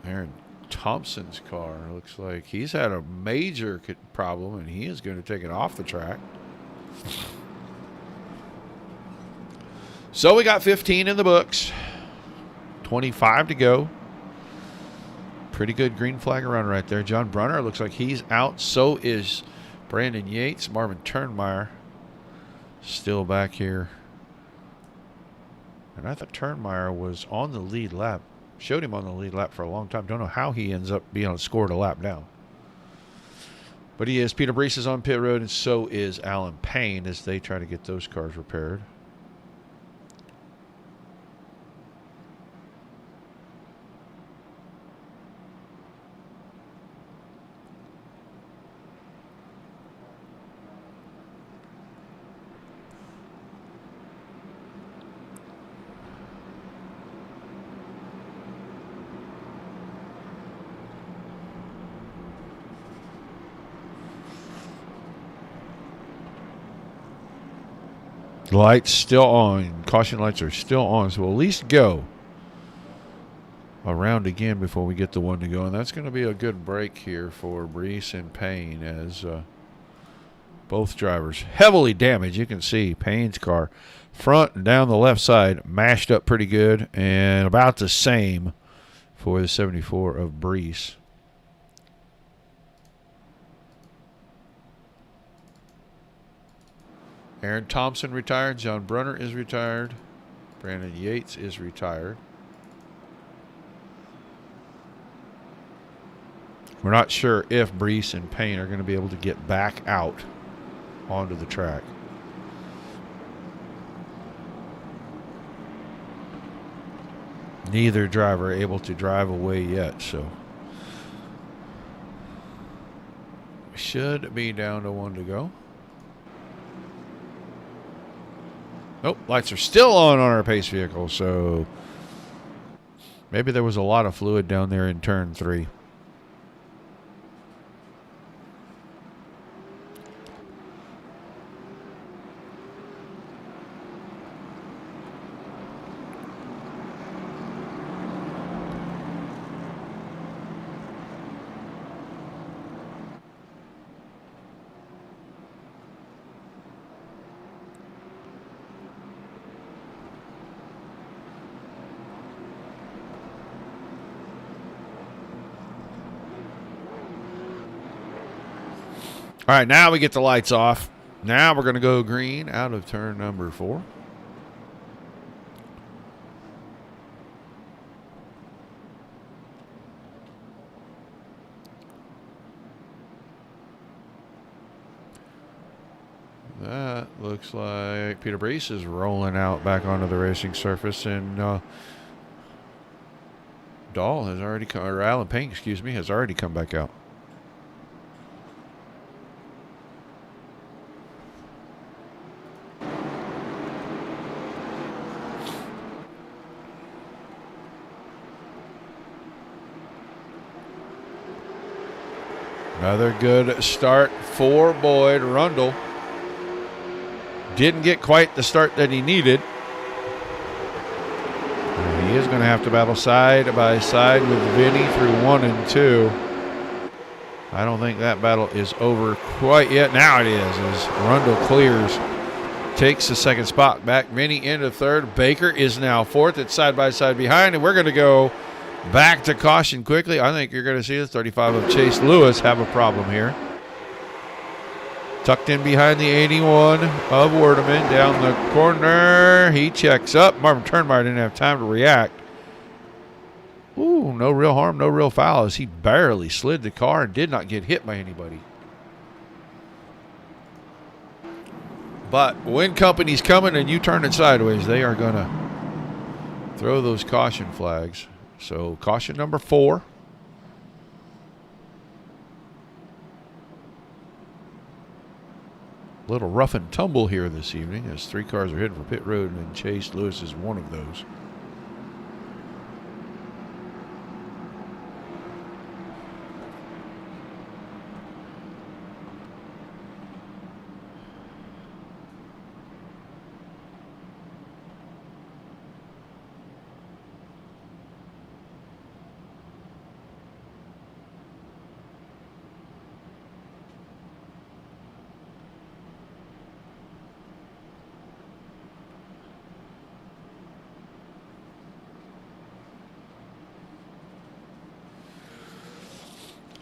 Speaker 2: Aaron Thompson's car looks like he's had a major problem, and he is going to take it off the track. So we got 15 in the books, 25 to go. Pretty good green flag run right there. John Brunner looks like he's out. So is Brandon Yates. Marvin Turnmeyer still back here. And I thought Turnmeyer was on the lead lap. Showed him on the lead lap for a long time. Don't know how he ends up being scored a lap down. But he is. Peter Brees is on pit road, and so is Alan Payne as they try to get those cars repaired. Lights still on. Caution lights are still on. So we'll at least go around again before we get the one to go. And that's going to be a good break here for Brees and Payne as both drivers heavily damaged. You can see Payne's car front and down the left side mashed up pretty good. And about the same for the 74 of Brees. Aaron Thompson retired. John Brunner is retired. Brandon Yates is retired. We're not sure if Brees and Payne are going to be able to get back out onto the track. Neither driver able to drive away yet, so should be down to 1 to go. Nope, lights are still on our pace vehicle, so maybe there was a lot of fluid down there in turn 3. All right, now we get the lights off. Now we're going to go green out of turn number 4. That looks like Peter Brees is rolling out back onto the racing surface, and Dahl has already come, or Alan Payne, excuse me, has already come back out. Another good start for Boyd Rundle. Didn't get quite the start that he needed. And he is going to have to battle side by side with Vinny through 1 and 2. I don't think that battle is over quite yet. Now it is, as Rundle clears, takes the second spot back. Vinny into third. Baker is now fourth. It's side by side behind, and we're going to go back to caution quickly. I think you're going to see the 35 of Chase Lewis have a problem here. Tucked in behind the 81 of Werdeman. Down the corner. He checks up. Marvin Turnmeyer didn't have time to react. Ooh, no real harm, no real foul, as he barely slid the car and did not get hit by anybody. But when company's coming and you turn it sideways, they are going to throw those caution flags. So caution number 4. Little rough and tumble here this evening as 3 cars are headed for pit road, and Chase Lewis is one of those.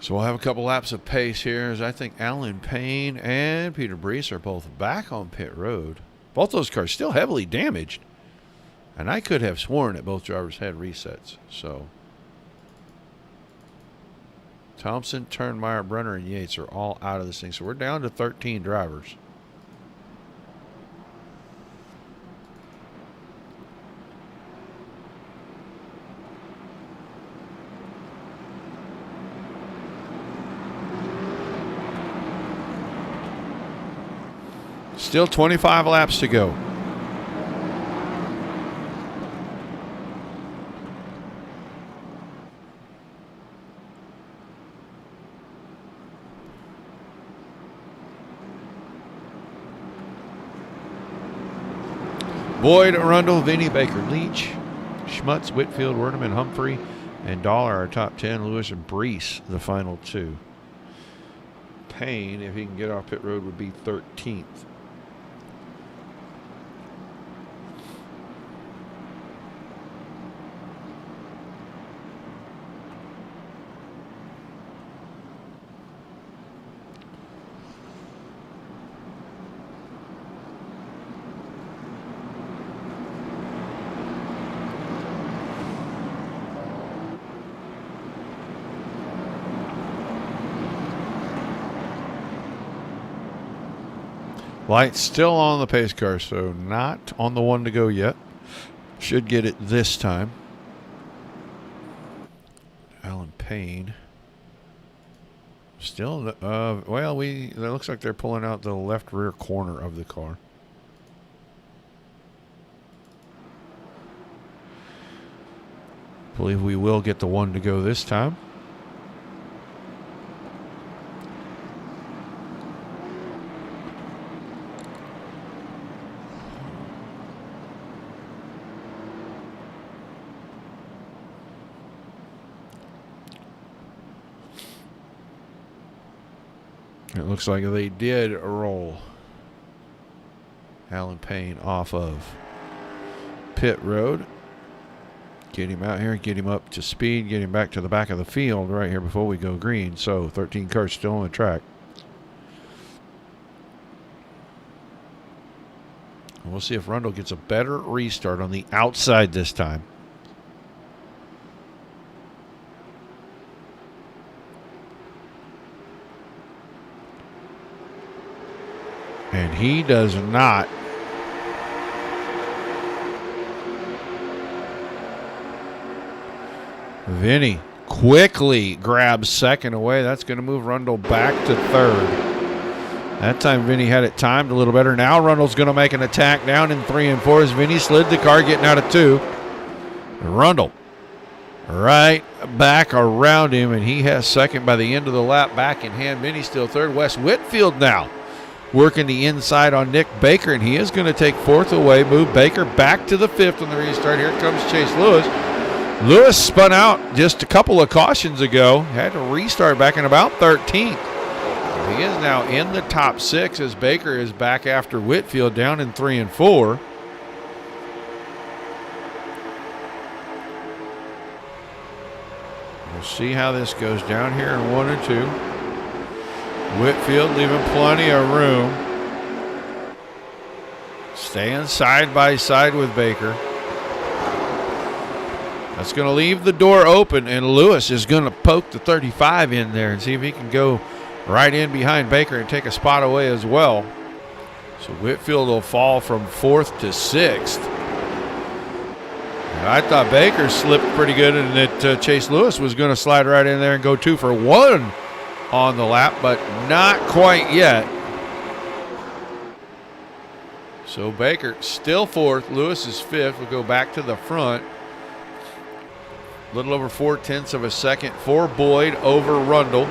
Speaker 2: So we'll have a couple laps of pace here, as I think Alan Payne and Peter Brees are both back on pit road. Both those cars still heavily damaged. And I could have sworn that both drivers had resets. So Thompson, Turnmeyer, Brunner, and Yates are all out of this thing. So we're down to 13 drivers. Still 25 laps to go. Boyd, Rundle, Vinny, Baker, Leach, Schmutz, Whitfield, Werdeman, Humphrey, and Dahl are our top 10. Lewis and Brees, the final 2. Payne, if he can get off pit road, would be 13th. Lights still on the pace car, so not on the one to go yet. Should get it this time. Alan Payne. Still, well, it looks like they're pulling out the left rear corner of the car. Believe we will get the one to go this time. It looks like they did roll Alan Payne off of pit road. Get him out here, get him up to speed, get him back to the back of the field right here before we go green. So 13 cars still on the track. We'll see if Rundle gets a better restart on the outside this time. And he does not. Vinny quickly grabs second away. That's going to move Rundle back to third. That time Vinny had it timed a little better. Now Rundle's going to make an attack down in 3 and 4 as Vinny slid the car getting out of 2. Rundle right back around him, and he has second by the end of the lap back in hand. Vinny still third. Wes Whitfield now working the inside on Nick Baker, and he is going to take fourth away, move Baker back to the 5th on the restart. Here comes Chase Lewis. Lewis spun out just a couple of cautions ago, had to restart back in about 13th. He is now in the top 6 as Baker is back after Whitfield down in 3 and 4. We'll see how this goes down here in 1 and 2. Whitfield leaving plenty of room. Staying side by side with Baker. That's going to leave the door open, and Lewis is going to poke the 35 in there and see if he can go right in behind Baker and take a spot away as well. So Whitfield will fall from 4th to 6th. And I thought Baker slipped pretty good and that Chase Lewis was going to slide right in there and go 2 for 1 on the lap, but not quite yet. So Baker still 4th. Lewis is 5th. We'll go back to the front. A little over 0.4 of a second for Boyd over Rundle.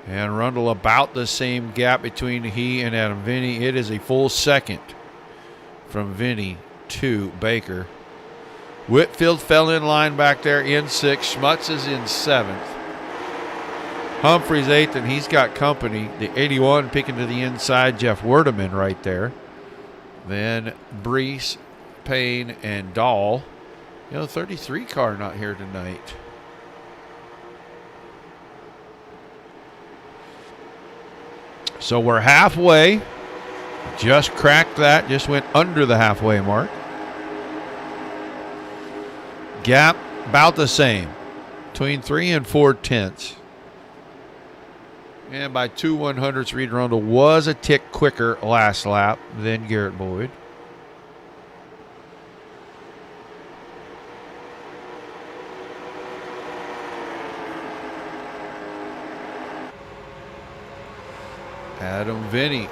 Speaker 2: And Rundle about the same gap between he and Adam Vinny. It is a full second from Vinny to Baker. Whitfield fell in line back there in 6th. Schmutz is in 7th. Humphreys 8th, and he's got company. The 81 picking to the inside, Jeff Werdeman right there. Then Brees, Payne, and Dahl. You know, 33 car not here tonight. So we're halfway. Just cracked that. Just went under the halfway mark. Gap about the same. Between 3 and 4/10. And by 2 100ths, Reed Rundle was a tick quicker last lap than Garrett Boyd. Adam Vinny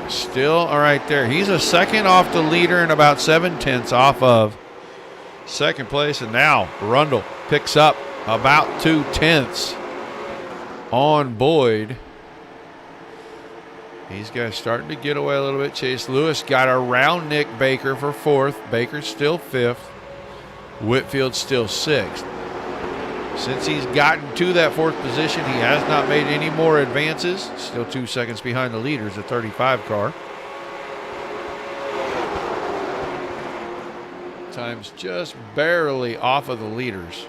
Speaker 2: still all right there. He's a second off the leader and about 7/10 off of second place. And now Rundle picks up about 2/10 on Boyd. These guys starting to get away a little bit. Chase Lewis got around Nick Baker for 4th. Baker's still 5th. Whitfield still 6th. Since he's gotten to that 4th position, he has not made any more advances. Still 2 seconds behind the leaders, the 35 car. Times just barely off of the leaders.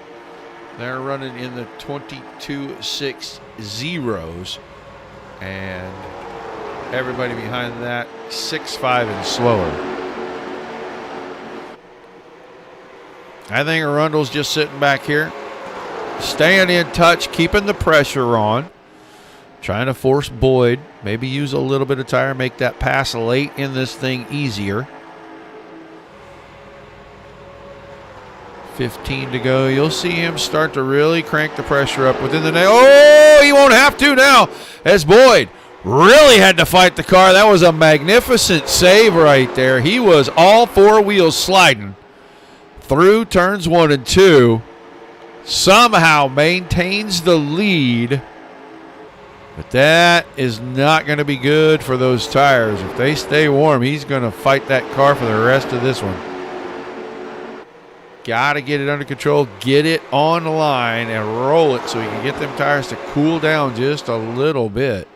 Speaker 2: They're running in the 22.60s. And everybody behind that 6.5 and slower. I think Rundle's just sitting back here. staying in touch, keeping the pressure on, trying to force Boyd, maybe use a little bit of tire, make that pass late in this thing easier. 15 to go. You'll see him start to really crank the pressure up within the net. Oh, he won't have to now as Boyd really had to fight the car. That was a magnificent save right there. He was all four wheels sliding through turns 1 and 2. Somehow maintains the lead. But that is not going to be good for those tires. If they stay warm, he's going to fight that car for the rest of this one. Got to get it under control, get it on the line, and roll it so he can get them tires to cool down just a little bit.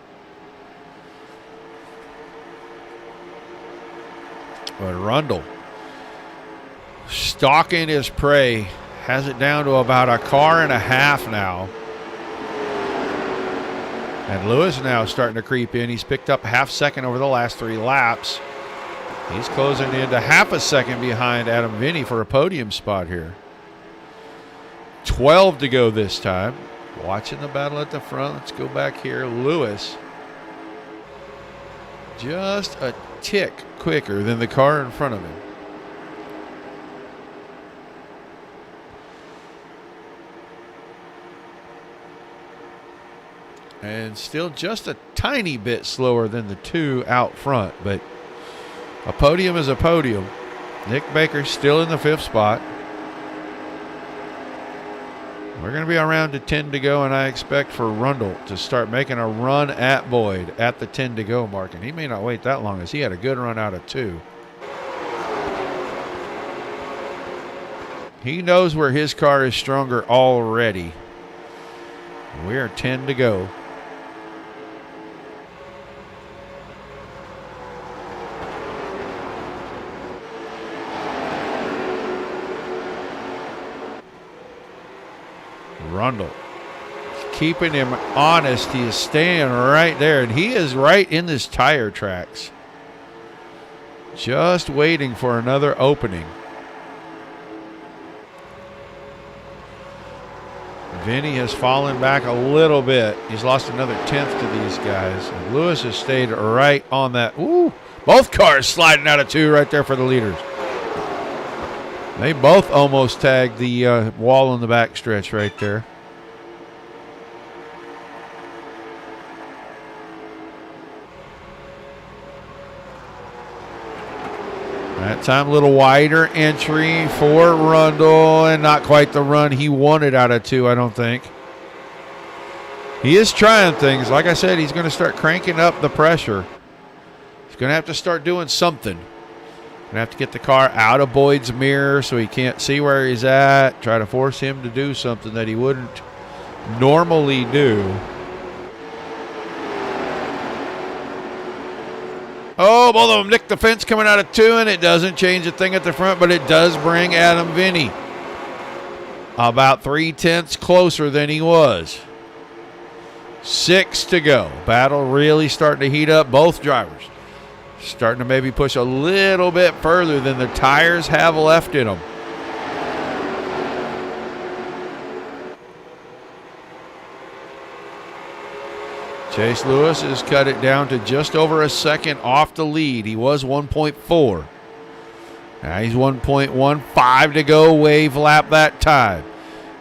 Speaker 2: But Rundle, stalking his prey, has it down to about a car and a half now. And Lewis now starting to creep in. He's picked up half second over the last 3 laps. He's closing into half a second behind Adam Vinny for a podium spot here. 12 to go this time. Watching the battle at the front. Let's go back here. Lewis just a tick quicker than the car in front of him. And still just a tiny bit slower than the 2 out front, but a podium is a podium. Nick Baker's still in the 5th spot. We're going to be around to 10 to go, and I expect for Rundle to start making a run at Boyd at the 10 to go mark. And he may not wait that long, as he had a good run out of 2. He knows where his car is stronger already. We are 10 to go. Rundle keeping him honest. He is staying right there, and he is right in this tire tracks, just waiting for another opening. Vinny has fallen back a little bit. He's lost another 10th to these guys. And Lewis has stayed right on that. Ooh, both cars sliding out of 2 right there for the leaders. They both almost tagged the wall in the back stretch right there. That time a little wider entry for Rundle, and not quite the run he wanted out of 2, I don't think. He is trying things. Like I said, he's going to start cranking up the pressure. He's going to have to start doing something. Going to have to get the car out of Boyd's mirror so he can't see where he's at. Try to force him to do something that he wouldn't normally do. Oh, both of them nicked the fence coming out of 2, and it doesn't change a thing at the front, but it does bring Adam Vinny about 3/10 closer than he was. 6 to go. Battle really starting to heat up. Both drivers starting to maybe push a little bit further than the tires have left in them. Chase Lewis has cut it down to just over a second off the lead. He was 1.4. Now he's 1.15 to go. Wave lap that time.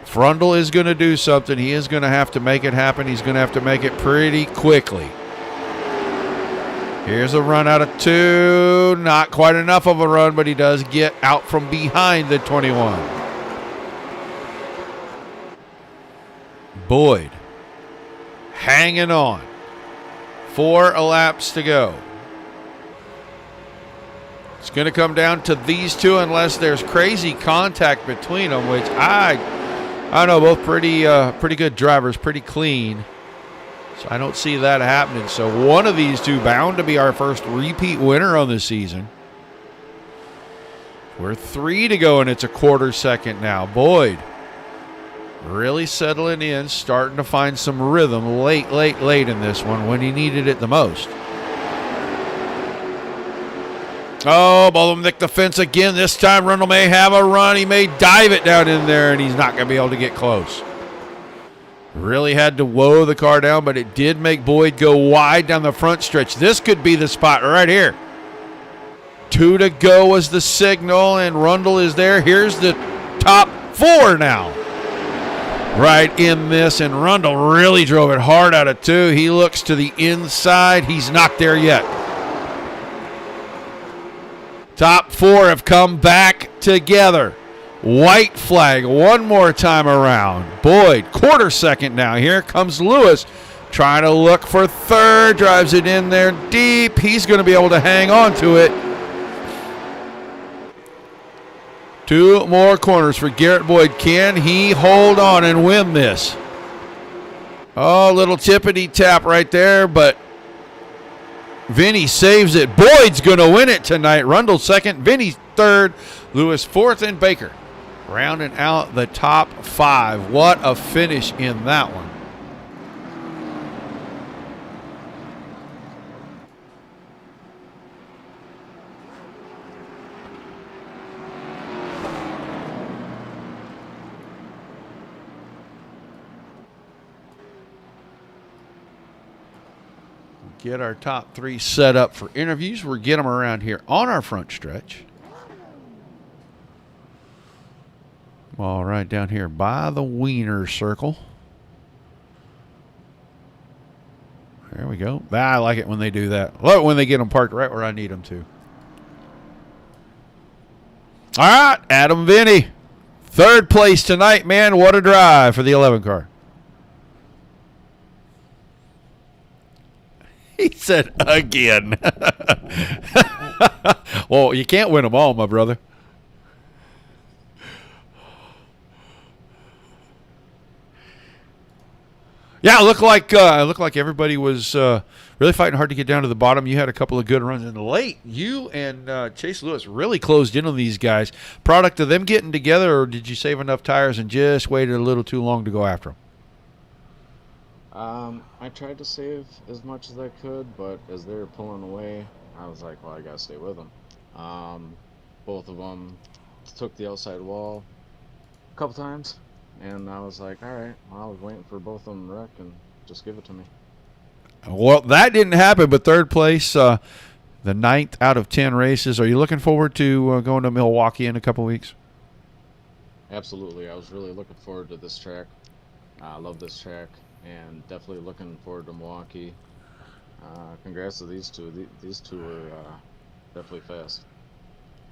Speaker 2: Frundle is going to do something. He is going to have to make it happen. He's going to have to make it pretty quickly. Here's a run out of 2. Not quite enough of a run, but he does get out from behind the 21. Boyd hanging on. 4 laps to go. It's going to come down to these 2 unless there's crazy contact between them, which I know both pretty good drivers, pretty clean. So I don't see that happening. So one of these 2 bound to be our first repeat winner on the season. We're 3 to go, and it's a quarter second now. Boyd really settling in, starting to find some rhythm late in this one when he needed it the most. Oh, both of them nicked the fence again. This time Rundle may have a run. He may dive it down in there, and he's not going to be able to get close. Really had to woe the car down, but it did make Boyd go wide down the front stretch. This could be the spot right here. 2 to go was the signal, and Rundle is there. Here's the top 4 now. Right in this, and Rundle really drove it hard out of 2. He looks to the inside. He's not there yet. Top 4 have come back together. White flag one more time around. Boyd, quarter second now. Here comes Lewis trying to look for third. Drives it in there deep. He's going to be able to hang on to it. 2 more corners for Garrett Boyd. Can he hold on and win this? Oh, little tippity tap right there, but Vinny saves it. Boyd's going to win it tonight. Rundle second, Vinny third, Lewis fourth, and Baker rounding out the top 5. What a finish in that one. Get our top 3 set up for interviews. We'll get them around here on our front stretch. All right, down here by the Wiener Circle. There we go. I like it when they do that. I love it when they get them parked right where I need them to. All right, Adam Vinny. 3rd place tonight, man. What a drive for the 11 car. He said again. Well, you can't win them all, my brother. Yeah, it looked like everybody was really fighting hard to get down to the bottom. You had a couple of good runs in the late. You and Chase Lewis really closed in on these guys. Product of them getting together, or did you save enough tires and just waited a little too long to go after them?
Speaker 3: I tried to save as much as I could, but as they were pulling away, I was like, well, I gotta stay with them. Both of them took the outside wall a couple times, and I was like, all right, well, I was waiting for both of them to wreck and just give it to me.
Speaker 2: Well, that didn't happen, but 3rd place, the 9th out of 10 races. Are you looking forward to going to Milwaukee in a couple weeks?
Speaker 3: Absolutely. I was really looking forward to this track. I love this track, and definitely looking forward to Milwaukee. Congrats to these two. These two are definitely fast.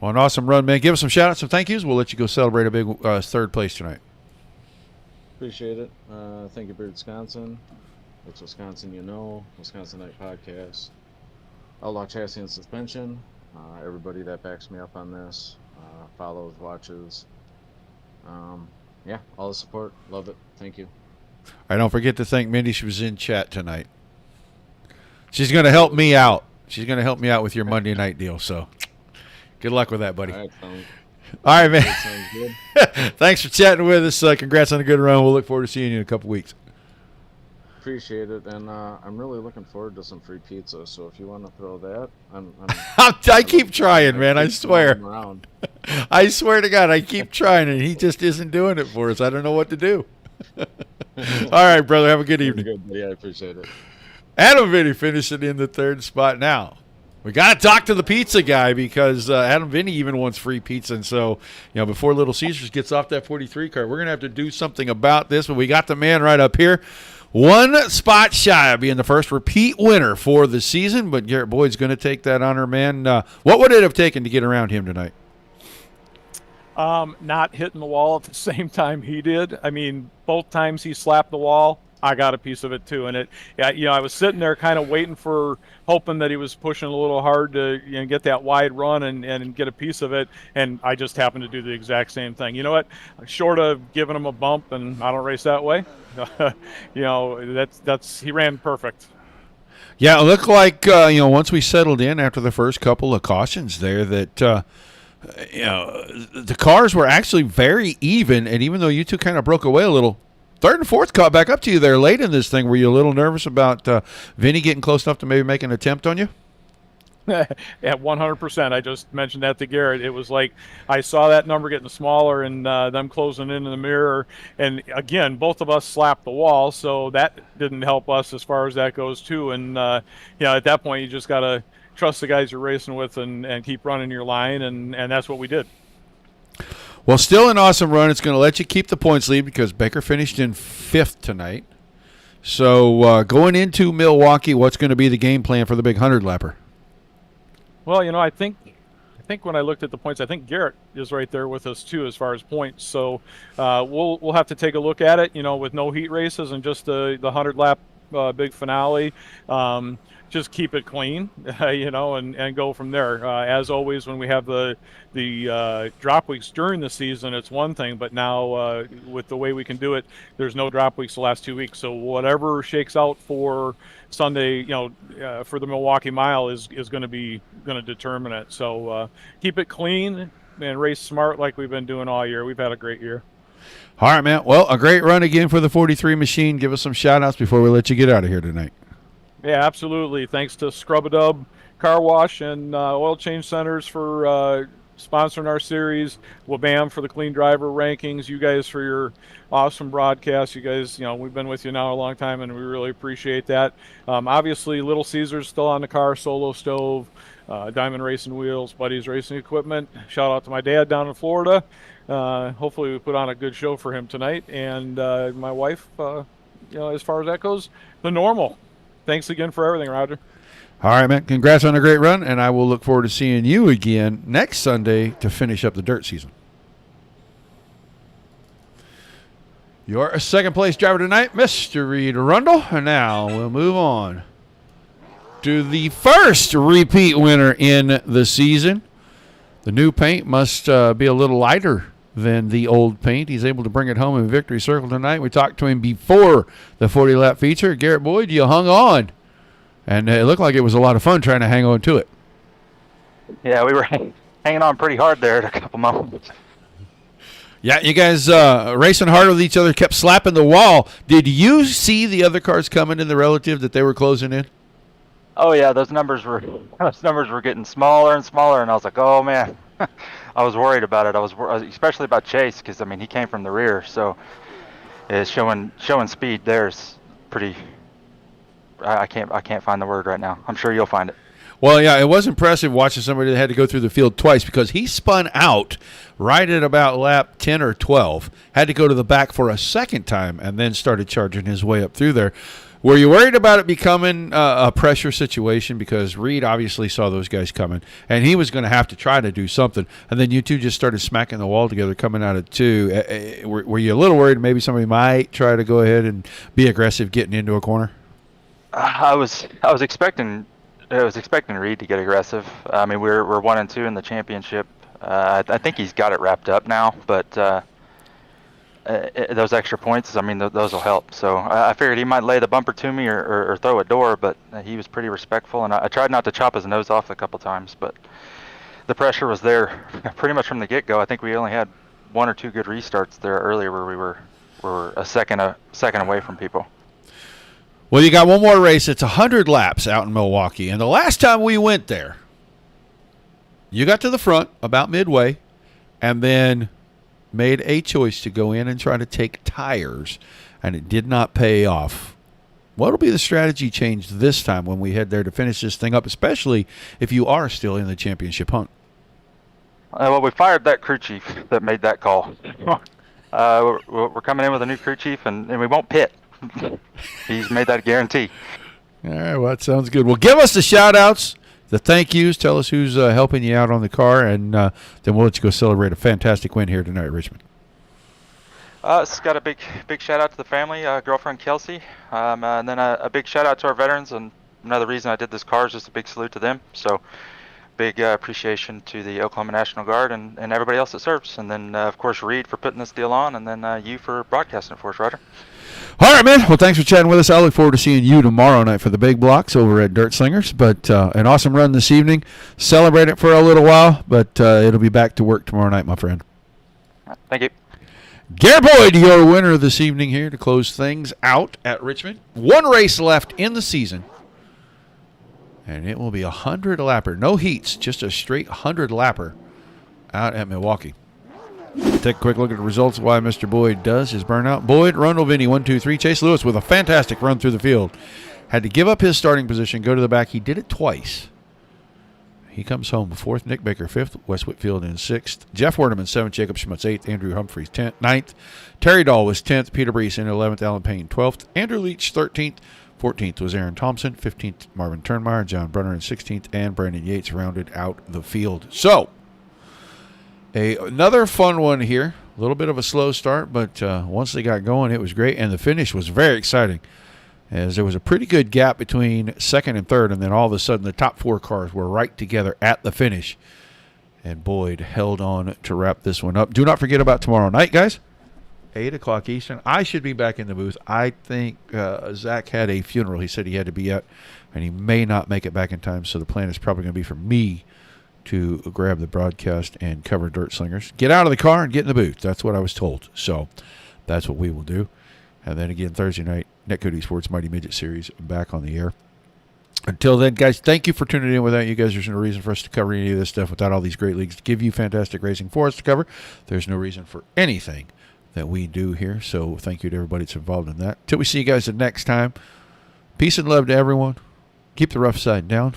Speaker 2: Well, an awesome run, man. Give us some shout-outs, some thank yous. We'll let you go celebrate a big 3rd place tonight.
Speaker 3: Appreciate it. Thank you, Beard Wisconsin. It's Wisconsin, you know. Wisconsin Night Podcast. Outlaw Chassis and Suspension. Everybody that backs me up on this. Follows, watches. Yeah, all the support. Love it. Thank you.
Speaker 2: All right, don't forget to thank Mindy. She was in chat tonight. She's going to help me out. She's going to help me out with your Monday night deal. So good luck with that, buddy.
Speaker 3: All
Speaker 2: right, man.
Speaker 3: sounds good.
Speaker 2: Thanks for chatting with us. Congrats on a good run. We'll look forward to seeing you in a couple weeks.
Speaker 3: Appreciate it, and I'm really looking forward to some free pizza. So if you want to throw that,
Speaker 2: I keep trying, man. I swear. I swear to God, I keep trying, and he just isn't doing it for us. I don't know what to do. All right, brother. Have a good evening.
Speaker 3: Good. Yeah, I appreciate it.
Speaker 2: Adam Vinny finishing in the 3rd spot now. We got to talk to the pizza guy because Adam Vinny even wants free pizza. And so, before Little Caesars gets off that 43 car, we're going to have to do something about this. But we got the man right up here. 1 spot shy of being the first repeat winner for the season. But Garrett Boyd's going to take that honor, man. What would it have taken to get around him tonight?
Speaker 4: Not hitting the wall at the same time he did. I mean, both times he slapped the wall, I got a piece of it too. And I was sitting there kind of waiting hoping that he was pushing a little hard to get that wide run and get a piece of it. And I just happened to do the exact same thing. You know what? Short of giving him a bump, and I don't race that way. He ran perfect.
Speaker 2: Yeah, it looked like once we settled in after the first couple of cautions there that the cars were actually very even, and even though you two kind of broke away a little, 3rd and 4th caught back up to you there late in this thing. Were you a little nervous about Vinny getting close enough to maybe make an attempt on you?
Speaker 4: At 100%. I just mentioned that to Garrett. It was like I saw that number getting smaller and them closing in the mirror. And again, both of us slapped the wall, so that didn't help us as far as that goes too. And at that point, you just got to trust the guys you're racing with and keep running your line, and that's what we did.
Speaker 2: Well, still an awesome run. It's going to let you keep the points lead because Baker finished in 5th tonight. So going into Milwaukee, what's going to be the game plan for the big 100-lapper?
Speaker 4: Well, I think when I looked at the points, I think Garrett is right there with us too as far as points. So we'll have to take a look at it, with no heat races and just the 100-lap big finale. Just keep it clean, and go from there. As always, when we have the drop weeks during the season, it's one thing, but now with the way we can do it, there's no drop weeks the last 2 weeks. So whatever shakes out for Sunday, for the Milwaukee Mile is going to determine it. So keep it clean and race smart like we've been doing all year. We've had a great year.
Speaker 2: All right, man. Well, a great run again for the 43 machine. Give us some shout-outs before we let you get out of here tonight.
Speaker 4: Yeah, absolutely. Thanks to Scrub-A-Dub Car Wash and Oil Change Centers for sponsoring our series. Wabam for the Clean Driver rankings. You guys for your awesome broadcast. You guys, we've been with you now a long time, and we really appreciate that. Obviously, Little Caesars still on the car, Solo Stove, Diamond Racing Wheels, Buddy's Racing Equipment. Shout out to my dad down in Florida. Hopefully we put on a good show for him tonight. And my wife, as far as that goes, the normal. Thanks again for everything, Roger.
Speaker 2: All right, man. Congrats on a great run, and I will look forward to seeing you again next Sunday to finish up the dirt season. Your second-place driver tonight, Mr. Reed Rundle. And now we'll move on to the first repeat winner in the season. The new paint must be a little lighter than the old paint. He's able to bring it home in victory circle tonight. We talked to him before the 40-lap feature. Garrett Boyd, you hung on. And it looked like it was a lot of fun trying to hang on to it.
Speaker 5: Yeah, we were hanging on pretty hard there at a couple moments.
Speaker 2: Yeah, you guys racing hard with each other, kept slapping the wall. Did you see the other cars coming in the relative that they were closing in?
Speaker 5: Oh yeah, those numbers were getting smaller and smaller, and I was like, oh man, I was worried about it. I was especially about Chase because he came from the rear, so it's showing speed. There's pretty. I can't find the word right now. I'm sure you'll find it.
Speaker 2: Well, yeah, it was impressive watching somebody that had to go through the field twice because he spun out right at about lap 10 or 12, had to go to the back for a second time, and then started charging his way up through there. Were you worried about it becoming a pressure situation? Because Reed obviously saw those guys coming, and he was going to have to try to do something. And then you two just started smacking the wall together coming out of two. Were you a little worried maybe somebody might try to go ahead and be aggressive getting into a corner?
Speaker 5: I was expecting Reed to get aggressive. I mean, we're 1-2 in the championship. I think he's got it wrapped up now, but those extra points, I mean, those will help. So I figured he might lay the bumper to me or throw a door, but he was pretty respectful, and I tried not to chop his nose off a couple times, but the pressure was there pretty much from the get-go. I think we only had 1 or 2 good restarts there earlier where we were a second away from people.
Speaker 2: Well, you got one more race. It's 100 laps out in Milwaukee. And the last time we went there, you got to the front about midway and then made a choice to go in and try to take tires, and it did not pay off. What will be the strategy change this time when we head there to finish this thing up, especially if you are still in the championship hunt?
Speaker 5: Well, we fired that crew chief that made that call. We're coming in with a new crew chief, and we won't pit. He's made that guarantee.
Speaker 2: All right, well, that sounds good. Well, give us the shout-outs, the thank yous. Tell us who's helping you out on the car, and then we'll let you go celebrate a fantastic win here tonight, Richmond.
Speaker 5: It's got a big shout-out to the family, girlfriend Kelsey, and then a big shout-out to our veterans. And another reason I did this car is just a big salute to them. So big appreciation to the Oklahoma National Guard and everybody else that serves. And then, of course, Reed for putting this deal on, and then you for broadcasting it for us, Roger.
Speaker 2: All right, man. Well, thanks for chatting with us. I look forward to seeing you tomorrow night for the big blocks over at Dirt Slingers. But an awesome run this evening. Celebrate it for a little while, but it'll be back to work tomorrow night, my friend.
Speaker 5: Thank you.
Speaker 2: Garrett Boyd, your winner this evening here to close things out at Richmond. One race left in the season. And it will be 100 lapper. No heats, just a straight 100 lapper out at Milwaukee. Take a quick look at the results of why Mr. Boyd does his burnout. Boyd, Rundle, Vinny, 1, 2, 3. Chase Lewis with a fantastic run through the field. Had to give up his starting position, go to the back. He did it twice. He comes home 4th. Nick Baker 5th. Wes Whitfield in 6th. Jeff Werdeman 7th. Jacob Schmutz 8th. Andrew Humphreys 10th, 9th. Terry Dahl was 10th. Peter Brees in 11th. Alan Payne 12th. Andrew Leach 13th. 14th was Aaron Thompson. 15th, Marvin Turnmeyer. John Brunner in 16th. And Brandon Yates rounded out the field. So, another fun one here. A little bit of a slow start, but once they got going, it was great. And the finish was very exciting, as there was a pretty good gap between second and third, and then all of a sudden the top 4 cars were right together at the finish. And Boyd held on to wrap this one up. Do not forget about tomorrow night, guys. 8 o'clock Eastern. I should be back in the booth. I think Zach had a funeral he said he had to be at, and he may not make it back in time, so the plan is probably going to be for me to grab the broadcast and cover Dirt Slingers. Get out of the car and get in the booth. That's what I was told. So that's what we will do. And then again, Thursday night, Netcode Sports Mighty Midget Series back on the air. Until then, guys, thank you for tuning in. Without you guys, there's no reason for us to cover any of this stuff. Without all these great leagues to give you fantastic racing for us to cover, there's no reason for anything that we do here. So thank you to everybody that's involved in that. Till we see you guys the next time, peace and love to everyone. Keep the rough side down.